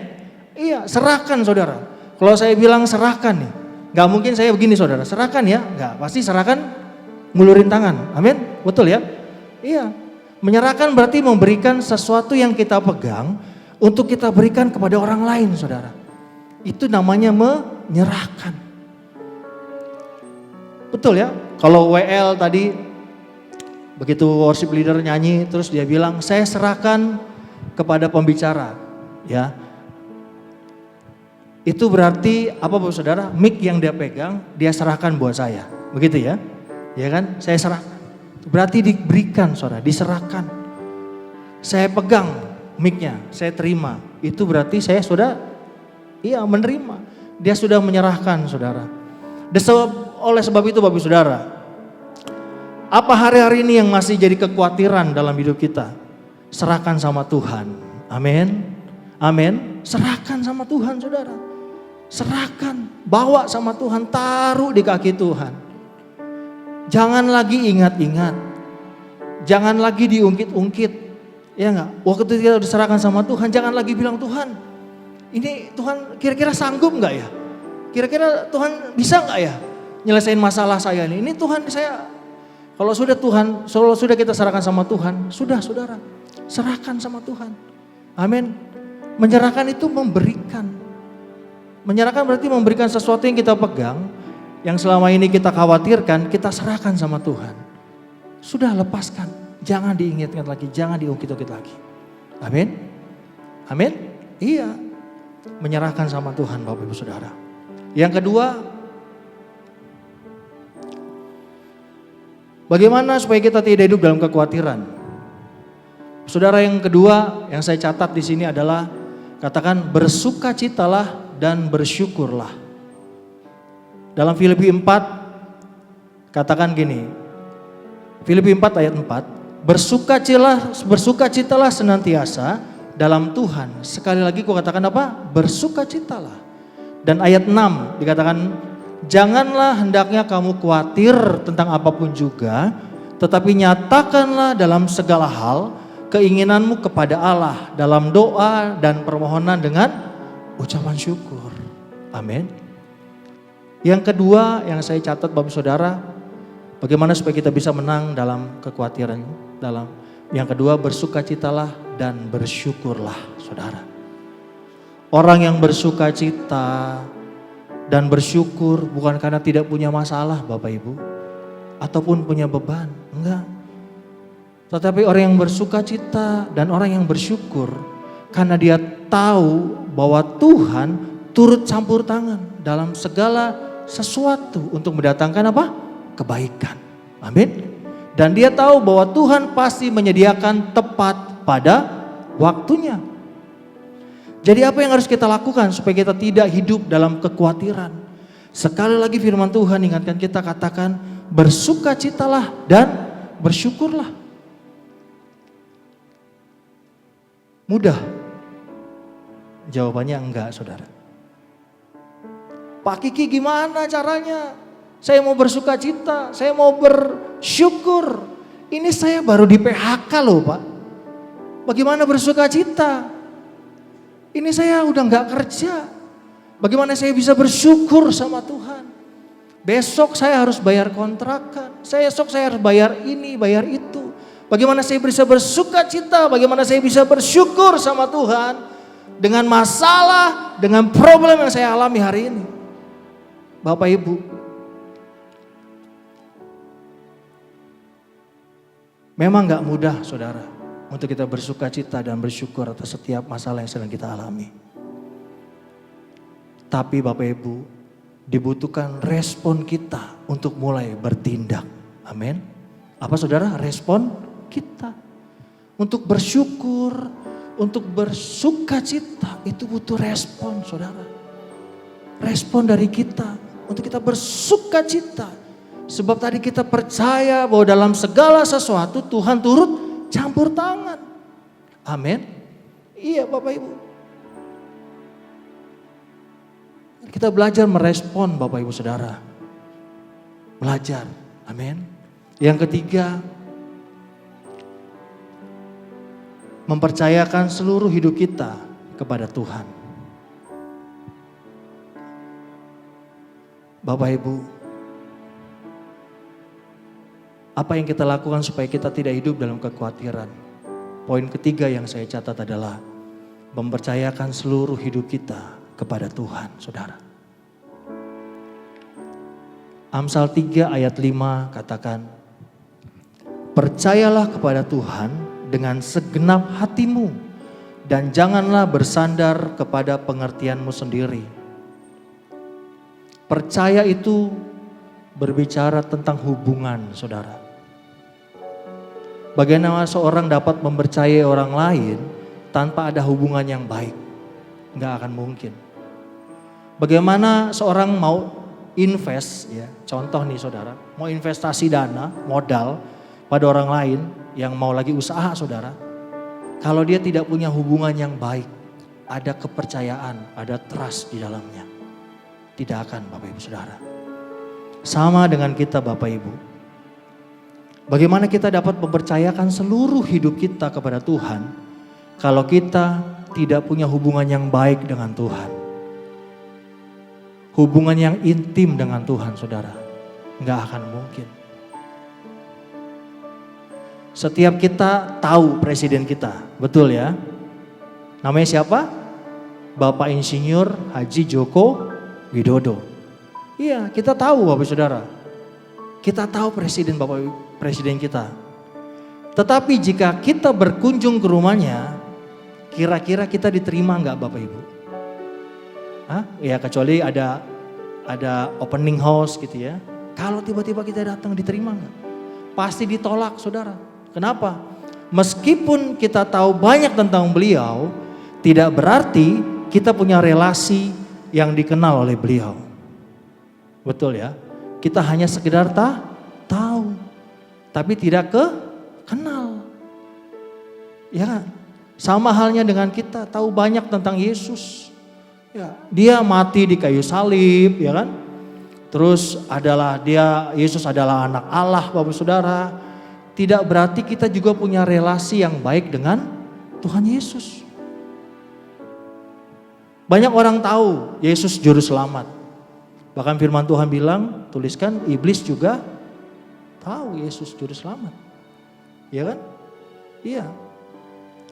Iya, serahkan saudara. Kalau saya bilang serahkan nih, gak mungkin saya begini saudara, serahkan ya. Gak, pasti serahkan ngulurin tangan. Amin, betul ya? Iya, menyerahkan berarti memberikan sesuatu yang kita pegang untuk kita berikan kepada orang lain saudara. Itu namanya menyerahkan. Betul ya? Kalau WL tadi begitu worship leader nyanyi terus dia bilang saya serahkan kepada pembicara, ya. Itu berarti apa Bapak Saudara? Mic yang dia pegang dia serahkan buat saya. Begitu ya? Ya kan? Saya serahkan. Berarti diberikan Saudara, diserahkan. Saya pegang mic-nya, saya terima. Itu berarti saya sudah menerima. Dia sudah menyerahkan Saudara. Oleh sebab itu Bapak Saudara, apa hari-hari ini yang masih jadi kekhawatiran dalam hidup kita? Serahkan sama Tuhan. Amin. Amin. Serahkan sama Tuhan Saudara. Serahkan, bawa sama Tuhan, taruh di kaki Tuhan. Jangan lagi ingat-ingat. Jangan lagi diungkit-ungkit. Ya enggak? Waktu kita diserahkan sama Tuhan, jangan lagi bilang Tuhan, ini Tuhan kira-kira sanggup enggak ya? Kira-kira Tuhan bisa enggak ya nyelesain masalah saya ini? Ini Tuhan saya, kalau sudah kita serahkan sama Tuhan, sudah saudara, serahkan sama Tuhan. Amin. Menyerahkan itu memberikan. Menyerahkan berarti memberikan sesuatu yang kita pegang, yang selama ini kita khawatirkan, kita serahkan sama Tuhan. Sudah lepaskan, jangan diingat-ingat lagi, jangan diungkit-ungkit lagi. Amin. Amin. Iya. Menyerahkan sama Tuhan Bapak Ibu Saudara. Yang kedua, bagaimana supaya kita tidak hidup dalam kekhawatiran? Saudara, yang kedua yang saya catat di sini adalah katakan bersukacitalah dan bersyukurlah. Dalam Filipi 4 katakan gini. Filipi 4 ayat 4, bersukacitalah senantiasa dalam Tuhan. Sekali lagi ku katakan apa? Bersukacitalah. Dan ayat 6 dikatakan, janganlah hendaknya kamu khawatir tentang apapun juga, tetapi nyatakanlah dalam segala hal keinginanmu kepada Allah dalam doa dan permohonan dengan ucapan syukur. Amin. Yang kedua yang saya catat Bapak Saudara, bagaimana supaya kita bisa menang dalam kekhawatiran. Yang kedua, bersukacitalah dan bersyukurlah Saudara. Orang yang bersukacita dan bersyukur bukan karena tidak punya masalah Bapak Ibu, ataupun punya beban, enggak. Tetapi orang yang bersukacita dan orang yang bersyukur karena dia tahu bahwa Tuhan turut campur tangan dalam segala sesuatu untuk mendatangkan apa? Kebaikan. Amin. Dan dia tahu bahwa Tuhan pasti menyediakan tepat pada waktunya. Jadi apa yang harus kita lakukan supaya kita tidak hidup dalam kekhawatiran? Sekali lagi firman Tuhan ingatkan kita, katakan bersukacitalah dan bersyukurlah. Mudah? Jawabannya enggak, saudara. Pak Kiki gimana caranya? Saya mau bersukacita, saya mau bersyukur. Ini saya baru di PHK loh Pak. Bagaimana bersukacita? Ini saya udah enggak kerja. Bagaimana saya bisa bersyukur sama Tuhan? Besok saya harus bayar kontrakan. Esok saya harus bayar ini, bayar itu. Bagaimana saya bisa bersukacita? Bagaimana saya bisa bersyukur sama Tuhan? Dengan masalah, dengan problem yang saya alami hari ini. Bapak Ibu. Memang gak mudah saudara. Untuk kita bersukacita dan bersyukur atas setiap masalah yang sedang kita alami. Tapi Bapak Ibu, dibutuhkan respon kita untuk mulai bertindak. Amin. Apa saudara? Respon kita. Untuk bersyukur, untuk bersukacita itu butuh respon saudara. Respon dari kita untuk kita bersukacita. Sebab tadi kita percaya bahwa dalam segala sesuatu Tuhan turut campur tangan. Amin. Iya Bapak Ibu. Kita belajar merespon Bapak Ibu Saudara. Belajar. Amin. Yang ketiga, mempercayakan seluruh hidup kita kepada Tuhan. Bapak Ibu, apa yang kita lakukan supaya kita tidak hidup dalam kekhawatiran? Poin ketiga yang saya catat adalah mempercayakan seluruh hidup kita kepada Tuhan, saudara. Amsal 3 ayat 5 katakan, percayalah kepada Tuhan dengan segenap hatimu dan janganlah bersandar kepada pengertianmu sendiri. Percaya itu berbicara tentang hubungan, saudara. Bagaimana seorang dapat mempercayai orang lain tanpa ada hubungan yang baik? Nggak akan mungkin. Bagaimana seorang mau invest, ya, contoh nih saudara, mau investasi dana, modal pada orang lain yang mau lagi usaha saudara. Kalau dia tidak punya hubungan yang baik, ada kepercayaan, ada trust di dalamnya. Tidak akan Bapak Ibu Saudara. Sama dengan kita Bapak Ibu. Bagaimana kita dapat mempercayakan seluruh hidup kita kepada Tuhan kalau kita tidak punya hubungan yang baik dengan Tuhan. Hubungan yang intim dengan Tuhan saudara. Nggak akan mungkin. Setiap kita tahu presiden kita, betul ya? Namanya siapa? Bapak Insinyur Haji Joko Widodo. Iya, kita tahu Bapak Saudara. Kita tahu presiden kita. Tetapi jika kita berkunjung ke rumahnya, kira-kira kita diterima enggak Bapak Ibu? Hah? Ya kecuali ada opening house gitu ya. Kalau tiba-tiba kita datang diterima enggak? Pasti ditolak saudara. Kenapa? Meskipun kita tahu banyak tentang beliau, tidak berarti kita punya relasi yang dikenal oleh beliau. Betul ya? Kita hanya sekedar tahu, tapi tidak kenal. Ya kan? Sama halnya dengan kita tahu banyak tentang Yesus. Ya, dia mati di kayu salib, ya kan? Terus Yesus adalah anak Allah, Bapak Saudara. Tidak berarti kita juga punya relasi yang baik dengan Tuhan Yesus. Banyak orang tahu Yesus juru selamat. Bahkan firman Tuhan bilang, tuliskan iblis juga tahu Yesus juru selamat. Iya kan? Iya.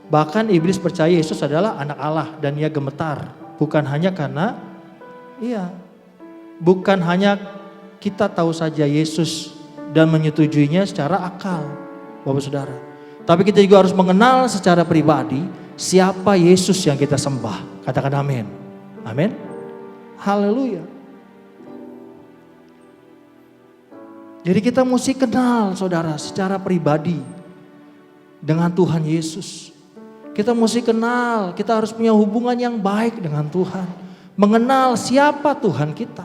Bahkan iblis percaya Yesus adalah anak Allah dan ia gemetar. Bukan hanya karena, bukan hanya kita tahu saja Yesus dan menyetujuinya secara akal, Bapak Saudara. Tapi kita juga harus mengenal secara pribadi siapa Yesus yang kita sembah. Katakan amin. Amin. Haleluya. Jadi kita mesti kenal saudara secara pribadi dengan Tuhan Yesus. Kita mesti kenal, kita harus punya hubungan yang baik dengan Tuhan. Mengenal siapa Tuhan kita.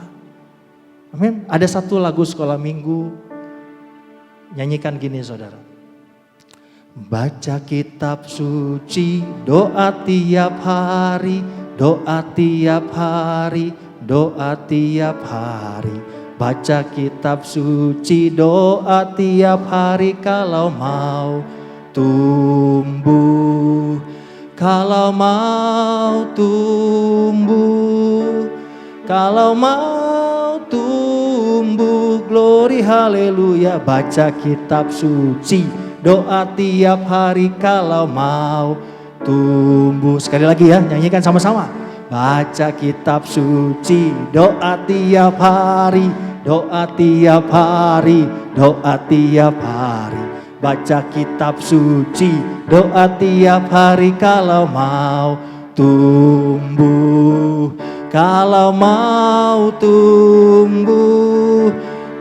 Amin. Ada satu lagu sekolah minggu, nyanyikan gini saudara. Baca kitab suci, doa tiap hari, doa tiap hari, doa tiap hari. Baca kitab suci, doa tiap hari kalau mau tumbuh. Kalau mau tumbuh, kalau mau tumbuh, glory haleluya. Baca kitab suci, doa tiap hari kalau mau tumbuh. Sekali lagi ya, nyanyikan sama-sama. Baca kitab suci, doa tiap hari, doa tiap hari, doa tiap hari. Baca kitab suci, doa tiap hari kalau mau tumbuh. Kalau mau tumbuh,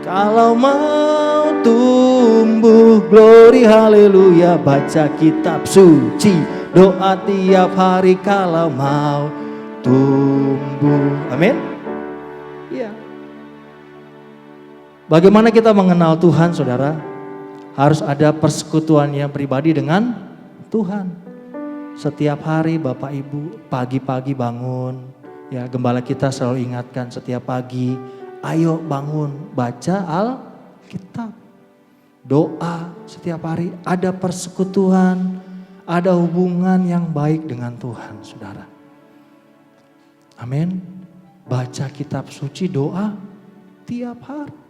kalau mau tumbuh, glory haleluya. Baca kitab suci, doa tiap hari kalau mau tumbuh. Amin. Iya. Bagaimana kita mengenal Tuhan, saudara? Harus ada persekutuan yang pribadi dengan Tuhan. Setiap hari Bapak Ibu pagi-pagi bangun, ya gembala kita selalu ingatkan setiap pagi, ayo bangun baca Alkitab. Doa setiap hari, ada persekutuan, ada hubungan yang baik dengan Tuhan, saudara. Amin. Baca kitab suci, doa tiap hari.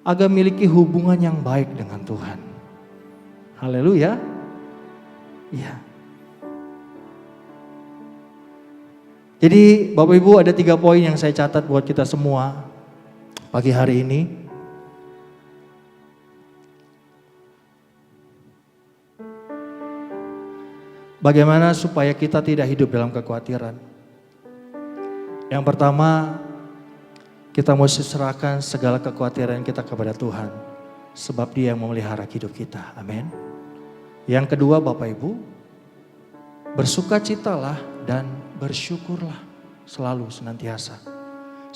Agar miliki hubungan yang baik dengan Tuhan. Haleluya. Iya. Jadi Bapak Ibu ada 3 poin yang saya catat buat kita semua pagi hari ini. Bagaimana supaya kita tidak hidup dalam kekhawatiran. Yang pertama, kita mesti serahkan segala kekhawatiran kita kepada Tuhan. Sebab Dia yang memelihara hidup kita. Amin. Yang kedua Bapak Ibu, bersukacitalah dan bersyukurlah selalu senantiasa.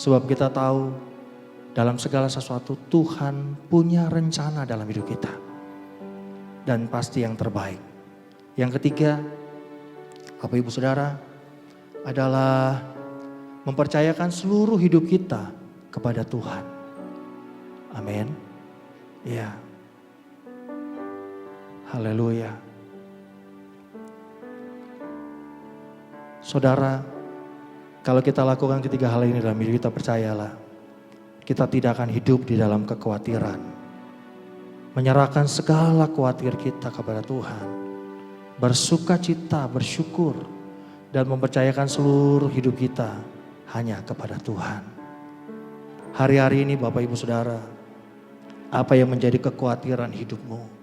Sebab kita tahu dalam segala sesuatu Tuhan punya rencana dalam hidup kita. Dan pasti yang terbaik. Yang ketiga, Bapak Ibu Saudara, adalah mempercayakan seluruh hidup kita kepada Tuhan. Amin. Ya. Haleluya. Saudara, kalau kita lakukan ketiga hal ini dalam hidup kita, percayalah, kita tidak akan hidup di dalam kekhawatiran. Menyerahkan segala khawatir kita kepada Tuhan. Bersukacita, bersyukur, dan mempercayakan seluruh hidup kita hanya kepada Tuhan. Hari-hari ini Bapak Ibu Saudara, apa yang menjadi kekhawatiran hidupmu?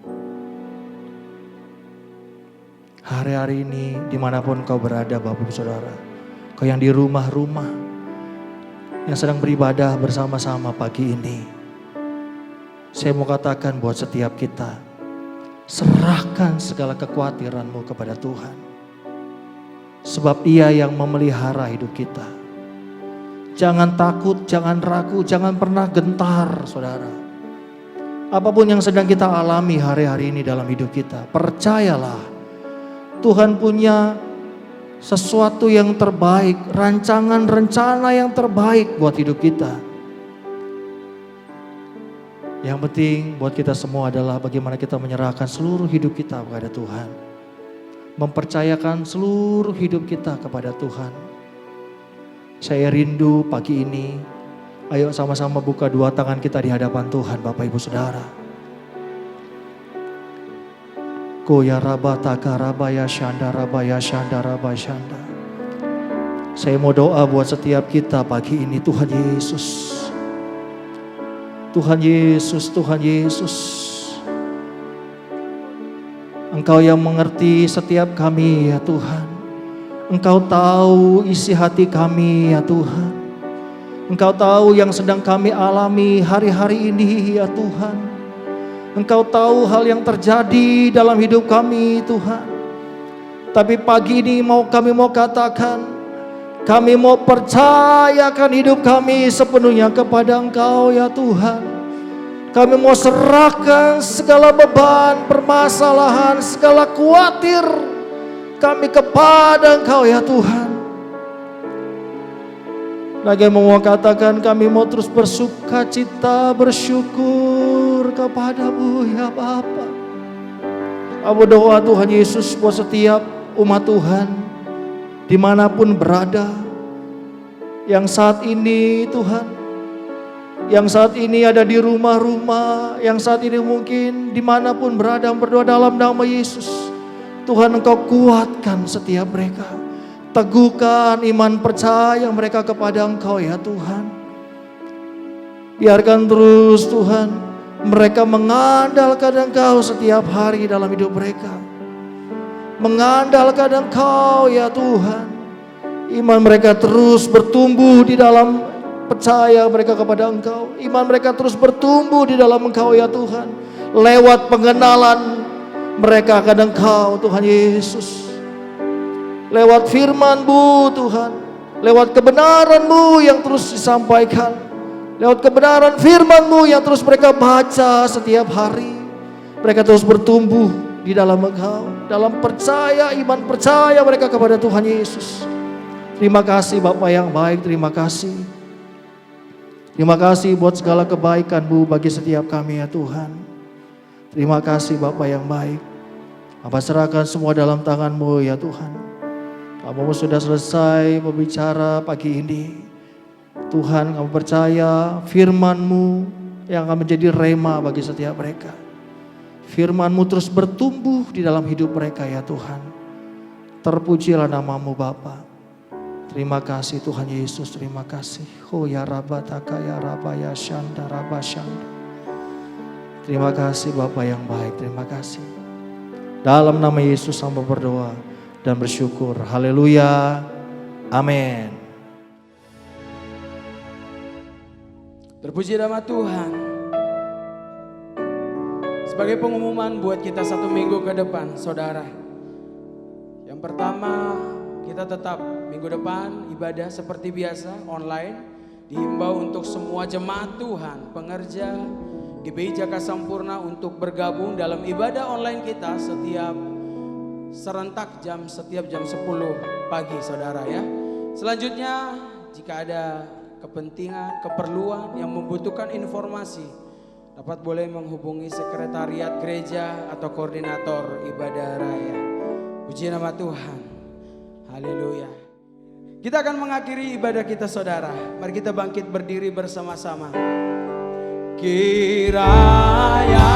Hari-hari ini dimanapun kau berada Bapak Ibu Saudara, kau yang di rumah-rumah, yang sedang beribadah bersama-sama pagi ini. Saya mau katakan buat setiap kita, serahkan segala kekhawatiranmu kepada Tuhan. Sebab Dia yang memelihara hidup kita. Jangan takut, jangan ragu, jangan pernah gentar saudara. Apapun yang sedang kita alami hari-hari ini dalam hidup kita, percayalah Tuhan punya sesuatu yang terbaik, rancangan rencana yang terbaik buat hidup kita. Yang penting buat kita semua adalah bagaimana kita menyerahkan seluruh hidup kita kepada Tuhan. Mempercayakan seluruh hidup kita kepada Tuhan. Saya rindu pagi ini, ayo sama-sama buka 2 tangan kita di hadapan Tuhan Bapak Ibu Saudara. Koya rabata karabaya shanda rabaya shanda rabaya shanda. Saya mau doa buat setiap kita pagi ini, Tuhan Yesus. Tuhan Yesus, Tuhan Yesus. Engkau yang mengerti setiap kami ya Tuhan. Engkau tahu isi hati kami ya Tuhan. Engkau tahu yang sedang kami alami hari-hari ini ya Tuhan. Engkau tahu hal yang terjadi dalam hidup kami Tuhan. Tapi pagi ini kami mau katakan, Kami mau percayakan hidup kami sepenuhnya kepada Engkau ya Tuhan. Kami mau serahkan segala beban, permasalahan, segala khawatir kami kepada Engkau ya Tuhan. Lagi mau katakan kami mau terus bersuka cita, bersyukur kepadamu ya Bapa. Aku doa Tuhan Yesus buat setiap umat Tuhan dimanapun berada, yang saat ini Tuhan, yang saat ini ada di rumah-rumah, yang saat ini mungkin dimanapun berada berdoa dalam nama Yesus. Tuhan Engkau kuatkan setiap mereka, teguhkan iman percaya mereka kepada Engkau ya Tuhan. Biarkan terus Tuhan mereka mengandalkan Engkau setiap hari dalam hidup mereka. Mengandalkan Engkau ya Tuhan. Iman mereka terus bertumbuh di dalam percaya mereka kepada Engkau. Iman mereka terus bertumbuh di dalam Engkau ya Tuhan. Lewat pengenalan mereka akan Engkau Tuhan Yesus. Lewat firman-Mu Tuhan. Lewat kebenaran-Mu yang terus disampaikan. Lewat kebenaran firman-Mu yang terus mereka baca setiap hari. Mereka terus bertumbuh di dalam Engkau. Dalam percaya, iman percaya mereka kepada Tuhan Yesus. Terima kasih Bapa yang baik, terima kasih. Terima kasih buat segala kebaikan-Mu bagi setiap kami ya Tuhan. Terima kasih Bapa yang baik. Bapa serahkan semua dalam tangan-Mu ya Tuhan. Kamu sudah selesai berbicara pagi ini. Tuhan, kami percaya firman-Mu yang akan menjadi rema bagi setiap mereka. Firman-Mu terus bertumbuh di dalam hidup mereka ya Tuhan. Terpujilah nama-Mu Bapa. Terima kasih Tuhan Yesus, terima kasih. Oh ya Rabataka ya Rabaya Shanda Rabashanda. Terima kasih Bapa yang baik, terima kasih. Dalam nama Yesus hamba berdoa dan bersyukur. Haleluya. Amin. Terpuji nama Tuhan. Sebagai pengumuman buat kita 1 minggu ke depan, saudara. Yang pertama, kita tetap minggu depan ibadah seperti biasa online. Dihimbau untuk semua jemaat Tuhan, pengerja GBI Jaka Sampurna untuk bergabung dalam ibadah online kita setiap jam 10 pagi, saudara ya. Selanjutnya, jika ada kepentingan, keperluan yang membutuhkan informasi, dapat boleh menghubungi sekretariat gereja atau koordinator ibadah raya. Puji nama Tuhan. Haleluya. Kita akan mengakhiri ibadah kita saudara. Mari kita bangkit berdiri bersama-sama. Kiranya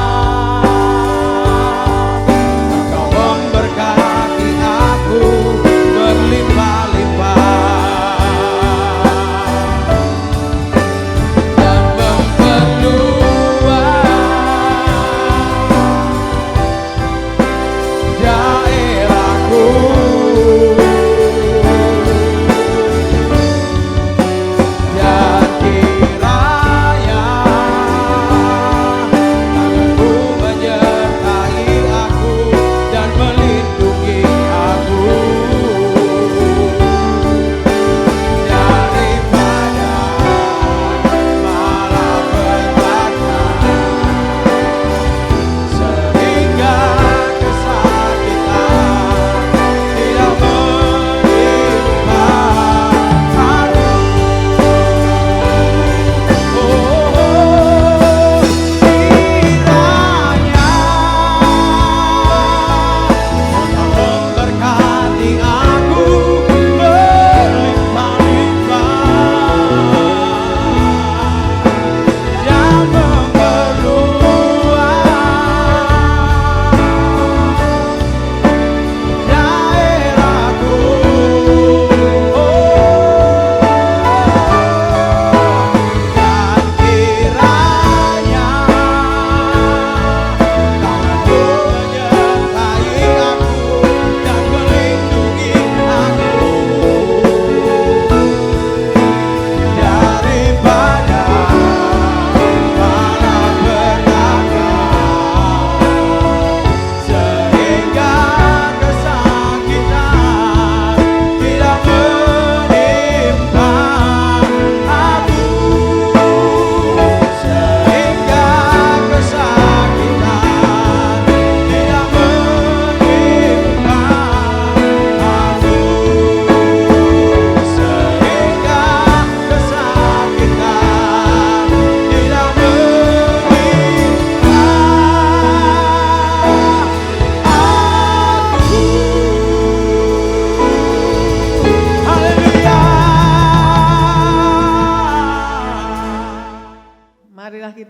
Engkau memberkati aku berlimpah-limpah. Dan kiranya tangan-Mu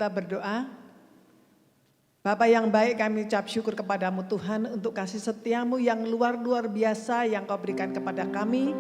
kita berdoa. Bapa yang baik, kami ucap syukur kepadamu Tuhan untuk kasih setiamu yang luar biasa yang kau berikan kepada kami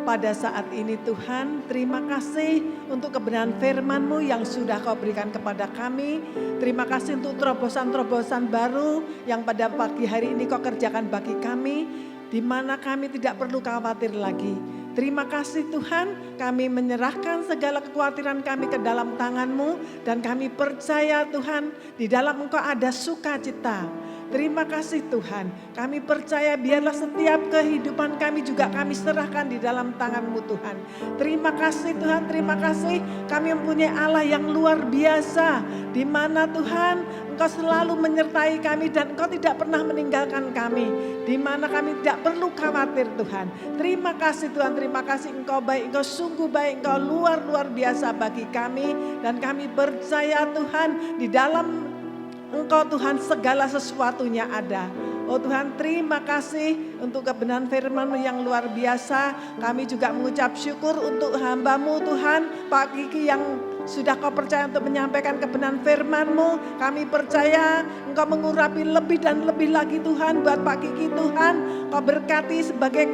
pada saat ini Tuhan. Terima kasih untuk kebenaran firman-Mu yang sudah kau berikan kepada kami. Terima kasih untuk terobosan-terobosan baru yang pada pagi hari ini kau kerjakan bagi kami, di mana kami tidak perlu khawatir lagi. Terima kasih Tuhan, kami menyerahkan segala kekhawatiran kami ke dalam tangan-Mu dan kami percaya Tuhan, di dalam Engkau ada sukacita. Terima kasih Tuhan, kami percaya biarlah setiap kehidupan kami juga kami serahkan di dalam tangan-Mu Tuhan. Terima kasih Tuhan, terima kasih kami mempunyai Allah yang luar biasa, di mana Tuhan Engkau selalu menyertai kami dan Engkau tidak pernah meninggalkan kami, di mana kami tidak perlu khawatir Tuhan. Terima kasih Tuhan, terima kasih Engkau baik, Engkau sungguh baik, Engkau luar biasa bagi kami, dan kami percaya Tuhan di dalam Engkau Tuhan segala sesuatunya ada. Oh Tuhan, terima kasih untuk kebenaran firman-Mu yang luar biasa. Kami juga mengucap syukur untuk hamba-Mu Tuhan, Pak Kiki yang sudah Kau percaya untuk menyampaikan kebenaran firman-Mu. Kami percaya Engkau mengurapi lebih dan lebih lagi Tuhan buat Pak Kiki Tuhan. Kau berkati sebagai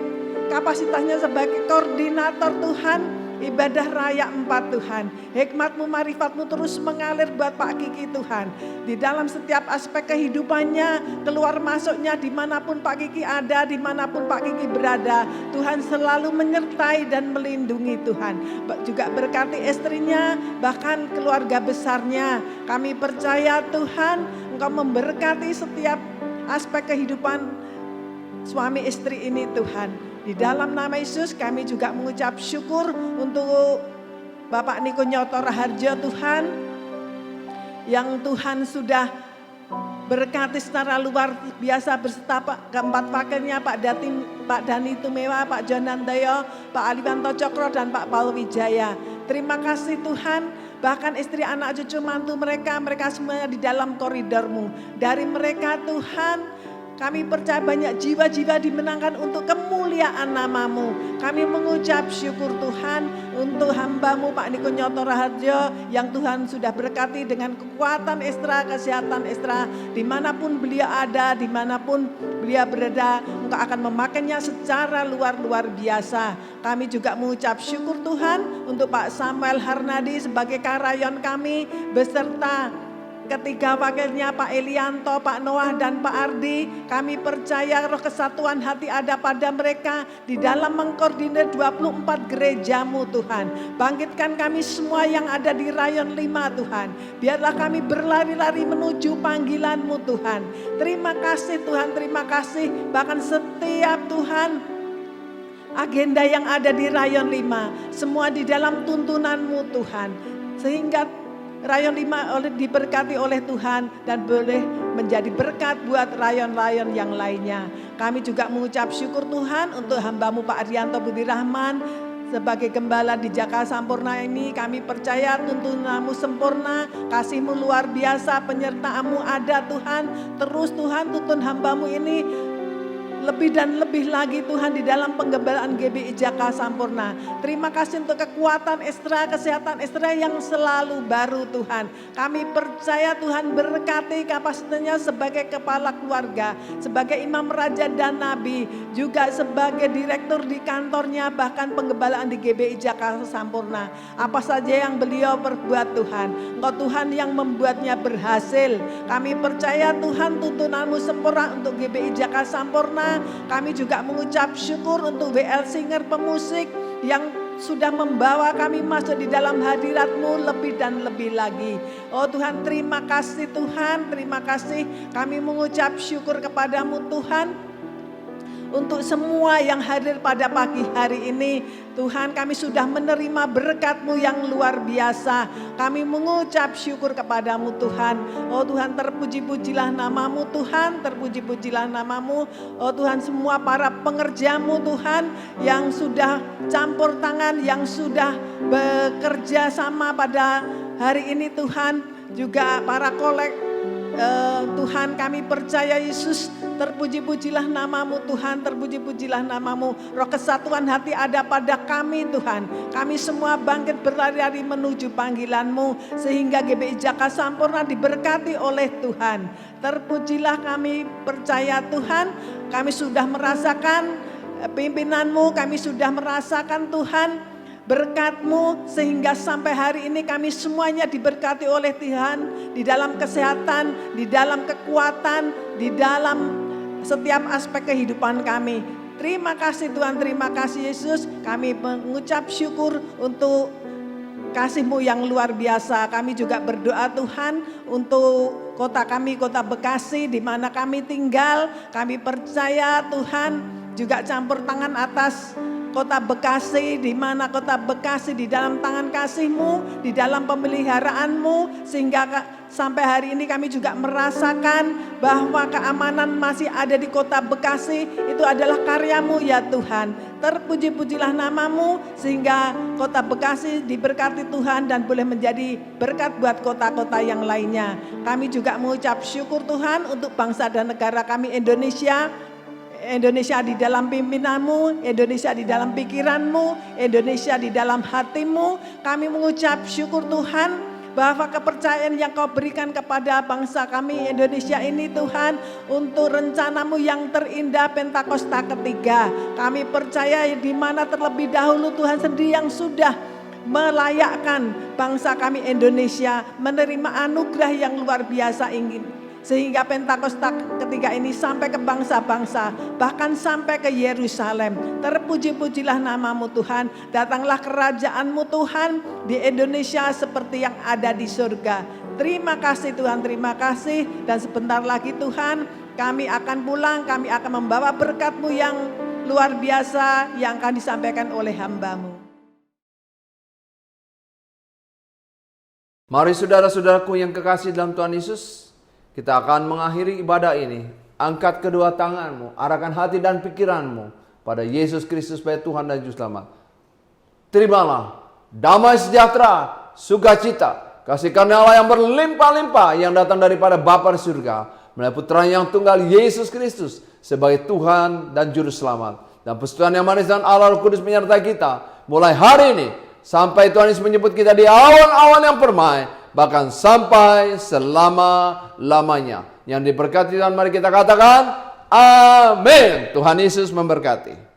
kapasitasnya sebagai koordinator Tuhan. Ibadah raya 4 Tuhan, hikmat-Mu, marifat-Mu terus mengalir buat Pak Kiki Tuhan. Di dalam setiap aspek kehidupannya, keluar masuknya dimanapun Pak Kiki ada, dimanapun Pak Kiki berada, Tuhan selalu menyertai dan melindungi Tuhan. Juga berkati istrinya, bahkan keluarga besarnya. Kami percaya Tuhan, Engkau memberkati setiap aspek kehidupan suami istri ini Tuhan. Di dalam nama Yesus kami juga mengucap syukur untuk Bapak Niko Nyoto Raharjo Tuhan, yang Tuhan sudah berkati secara luar biasa beserta keempat wakilnya Pak Dani Tumewa, Pak Jonandayo, Pak Aliwanto Cokro dan Pak Paul Wijaya. Terima kasih Tuhan, bahkan istri anak cucu mantu mereka semuanya di dalam koridor-Mu. Dari mereka Tuhan, kami percaya banyak jiwa-jiwa dimenangkan untuk kemuliaan nama-Mu. Kami mengucap syukur Tuhan untuk hamba-Mu Pak Niko Nyoto Raharjo yang Tuhan sudah berkati dengan kekuatan ekstra, kesehatan ekstra. Dimanapun beliau ada, dimanapun beliau berada, Engkau akan memakainya secara luar biasa. Kami juga mengucap syukur Tuhan untuk Pak Samuel Harnadi sebagai karayon kami beserta ketiga wakilnya Pak Elianto, Pak Noah dan Pak Ardi. Kami percaya roh kesatuan hati ada pada mereka di dalam mengkoordinir 24 gereja-Mu Tuhan. Bangkitkan kami semua yang ada di rayon 5 Tuhan. Biarlah kami berlari-lari menuju panggilan-Mu Tuhan. Terima kasih Tuhan, terima kasih. Bahkan setiap Tuhan agenda yang ada di rayon 5 semua di dalam tuntunan-Mu Tuhan. Sehingga rayon 5 diberkati oleh Tuhan dan boleh menjadi berkat buat rayon-rayon yang lainnya. Kami juga mengucap syukur Tuhan untuk hamba-Mu Pak Arianto Budi Rahman sebagai gembala di Jakarta Sampurna ini. Kami percaya tuntunan-Mu sempurna, kasih-Mu luar biasa, penyertaan-Mu ada Tuhan. Terus Tuhan tuntun hamba-Mu ini lebih dan lebih lagi Tuhan di dalam penggembalaan GBI Jakarta Sampurna. Terima kasih untuk kekuatan ekstra, kesehatan ekstra yang selalu baru Tuhan. Kami percaya Tuhan berkati kapasitasnya sebagai kepala keluarga, sebagai imam raja dan nabi, juga sebagai direktur di kantornya, bahkan penggembalaan di GBI Jakarta Sampurna. Apa saja yang beliau perbuat Tuhan, Engkau Tuhan yang membuatnya berhasil. Kami percaya Tuhan tuntunan-Mu sempurna untuk GBI Jakarta Sampurna. Kami juga mengucap syukur untuk WL Singer pemusik yang sudah membawa kami masuk di dalam hadirat-Mu lebih dan lebih lagi. Oh Tuhan, terima kasih Tuhan, terima kasih. Kami mengucap syukur kepada-Mu Tuhan untuk semua yang hadir pada pagi hari ini. Tuhan, kami sudah menerima berkat-Mu yang luar biasa. Kami mengucap syukur kepada-Mu Tuhan. Oh Tuhan, terpuji-pujilah nama-Mu Tuhan, terpuji-pujilah nama-Mu. Oh Tuhan, semua para pengerja-Mu Tuhan yang sudah campur tangan, yang sudah bekerja sama pada hari ini Tuhan. Juga para kolek Tuhan, kami percaya Yesus Terpuji-pujilah namamu Tuhan, terpuji-pujilah namamu. Roh kesatuan hati ada pada kami Tuhan. Kami semua bangkit berlari-lari menuju panggilanmu, sehingga GBI Jakarta Sampurna diberkati oleh Tuhan. Terpujilah, kami percaya Tuhan, kami sudah merasakan pimpinanmu, kami sudah merasakan Tuhan berkat-Mu, sehingga sampai hari ini kami semuanya diberkati oleh Tuhan di dalam kesehatan, di dalam kekuatan, di dalam setiap aspek kehidupan kami. Terima kasih Tuhan, terima kasih Yesus. Kami mengucap syukur untuk kasih-Mu yang luar biasa. Kami juga berdoa Tuhan untuk kota kami, kota Bekasi, di mana kami tinggal. Kami percaya Tuhan juga campur tangan atas kota Bekasi, di mana kota Bekasi di dalam tangan kasih-Mu, di dalam pemeliharaanmu, sehingga sampai hari ini kami juga merasakan bahwa keamanan masih ada di kota Bekasi. Itu adalah karya-Mu ya Tuhan. Terpuji-pujilah namamu, sehingga kota Bekasi diberkati Tuhan dan boleh menjadi berkat buat kota-kota yang lainnya. Kami juga mengucap syukur Tuhan untuk bangsa dan negara kami Indonesia. Indonesia di dalam pimpinanmu, Indonesia di dalam pikiranmu, Indonesia di dalam hatimu. Kami mengucap syukur Tuhan bahwa kepercayaan yang Kau berikan kepada bangsa kami Indonesia ini Tuhan, untuk rencanamu yang terindah Pentakosta ketiga. Kami percaya di mana terlebih dahulu Tuhan sendiri yang sudah melayakkan bangsa kami Indonesia menerima anugerah yang luar biasa ingin. Sehingga Pentakosta ketiga ini sampai ke bangsa-bangsa, bahkan sampai ke Yerusalem. Terpuji-pujilah namamu Tuhan. Datanglah kerajaan-Mu Tuhan di Indonesia seperti yang ada di surga. Terima kasih Tuhan, terima kasih. Dan sebentar lagi Tuhan, kami akan pulang, kami akan membawa berkat-Mu yang luar biasa yang akan disampaikan oleh hamba-Mu. Mari saudara-saudaraku yang kekasih dalam Tuhan Yesus, kita akan mengakhiri ibadah ini. Angkat kedua tanganmu, arahkan hati dan pikiranmu pada Yesus Kristus sebagai Tuhan dan Juru Selamat. Terimalah damai sejahtera, sukacita, kasih karunia Allah yang berlimpah-limpah yang datang daripada Bapa di surga melalui Putra yang tunggal Yesus Kristus sebagai Tuhan dan Juru Selamat. Dan persekutuan yang manis dan Allah Roh Kudus menyertai kita mulai hari ini sampai Tuhan Yesus menyebut kita di awan-awan yang permai, bahkan sampai selama-lamanya. Yang diberkati Tuhan, mari kita katakan amin. Tuhan Yesus memberkati.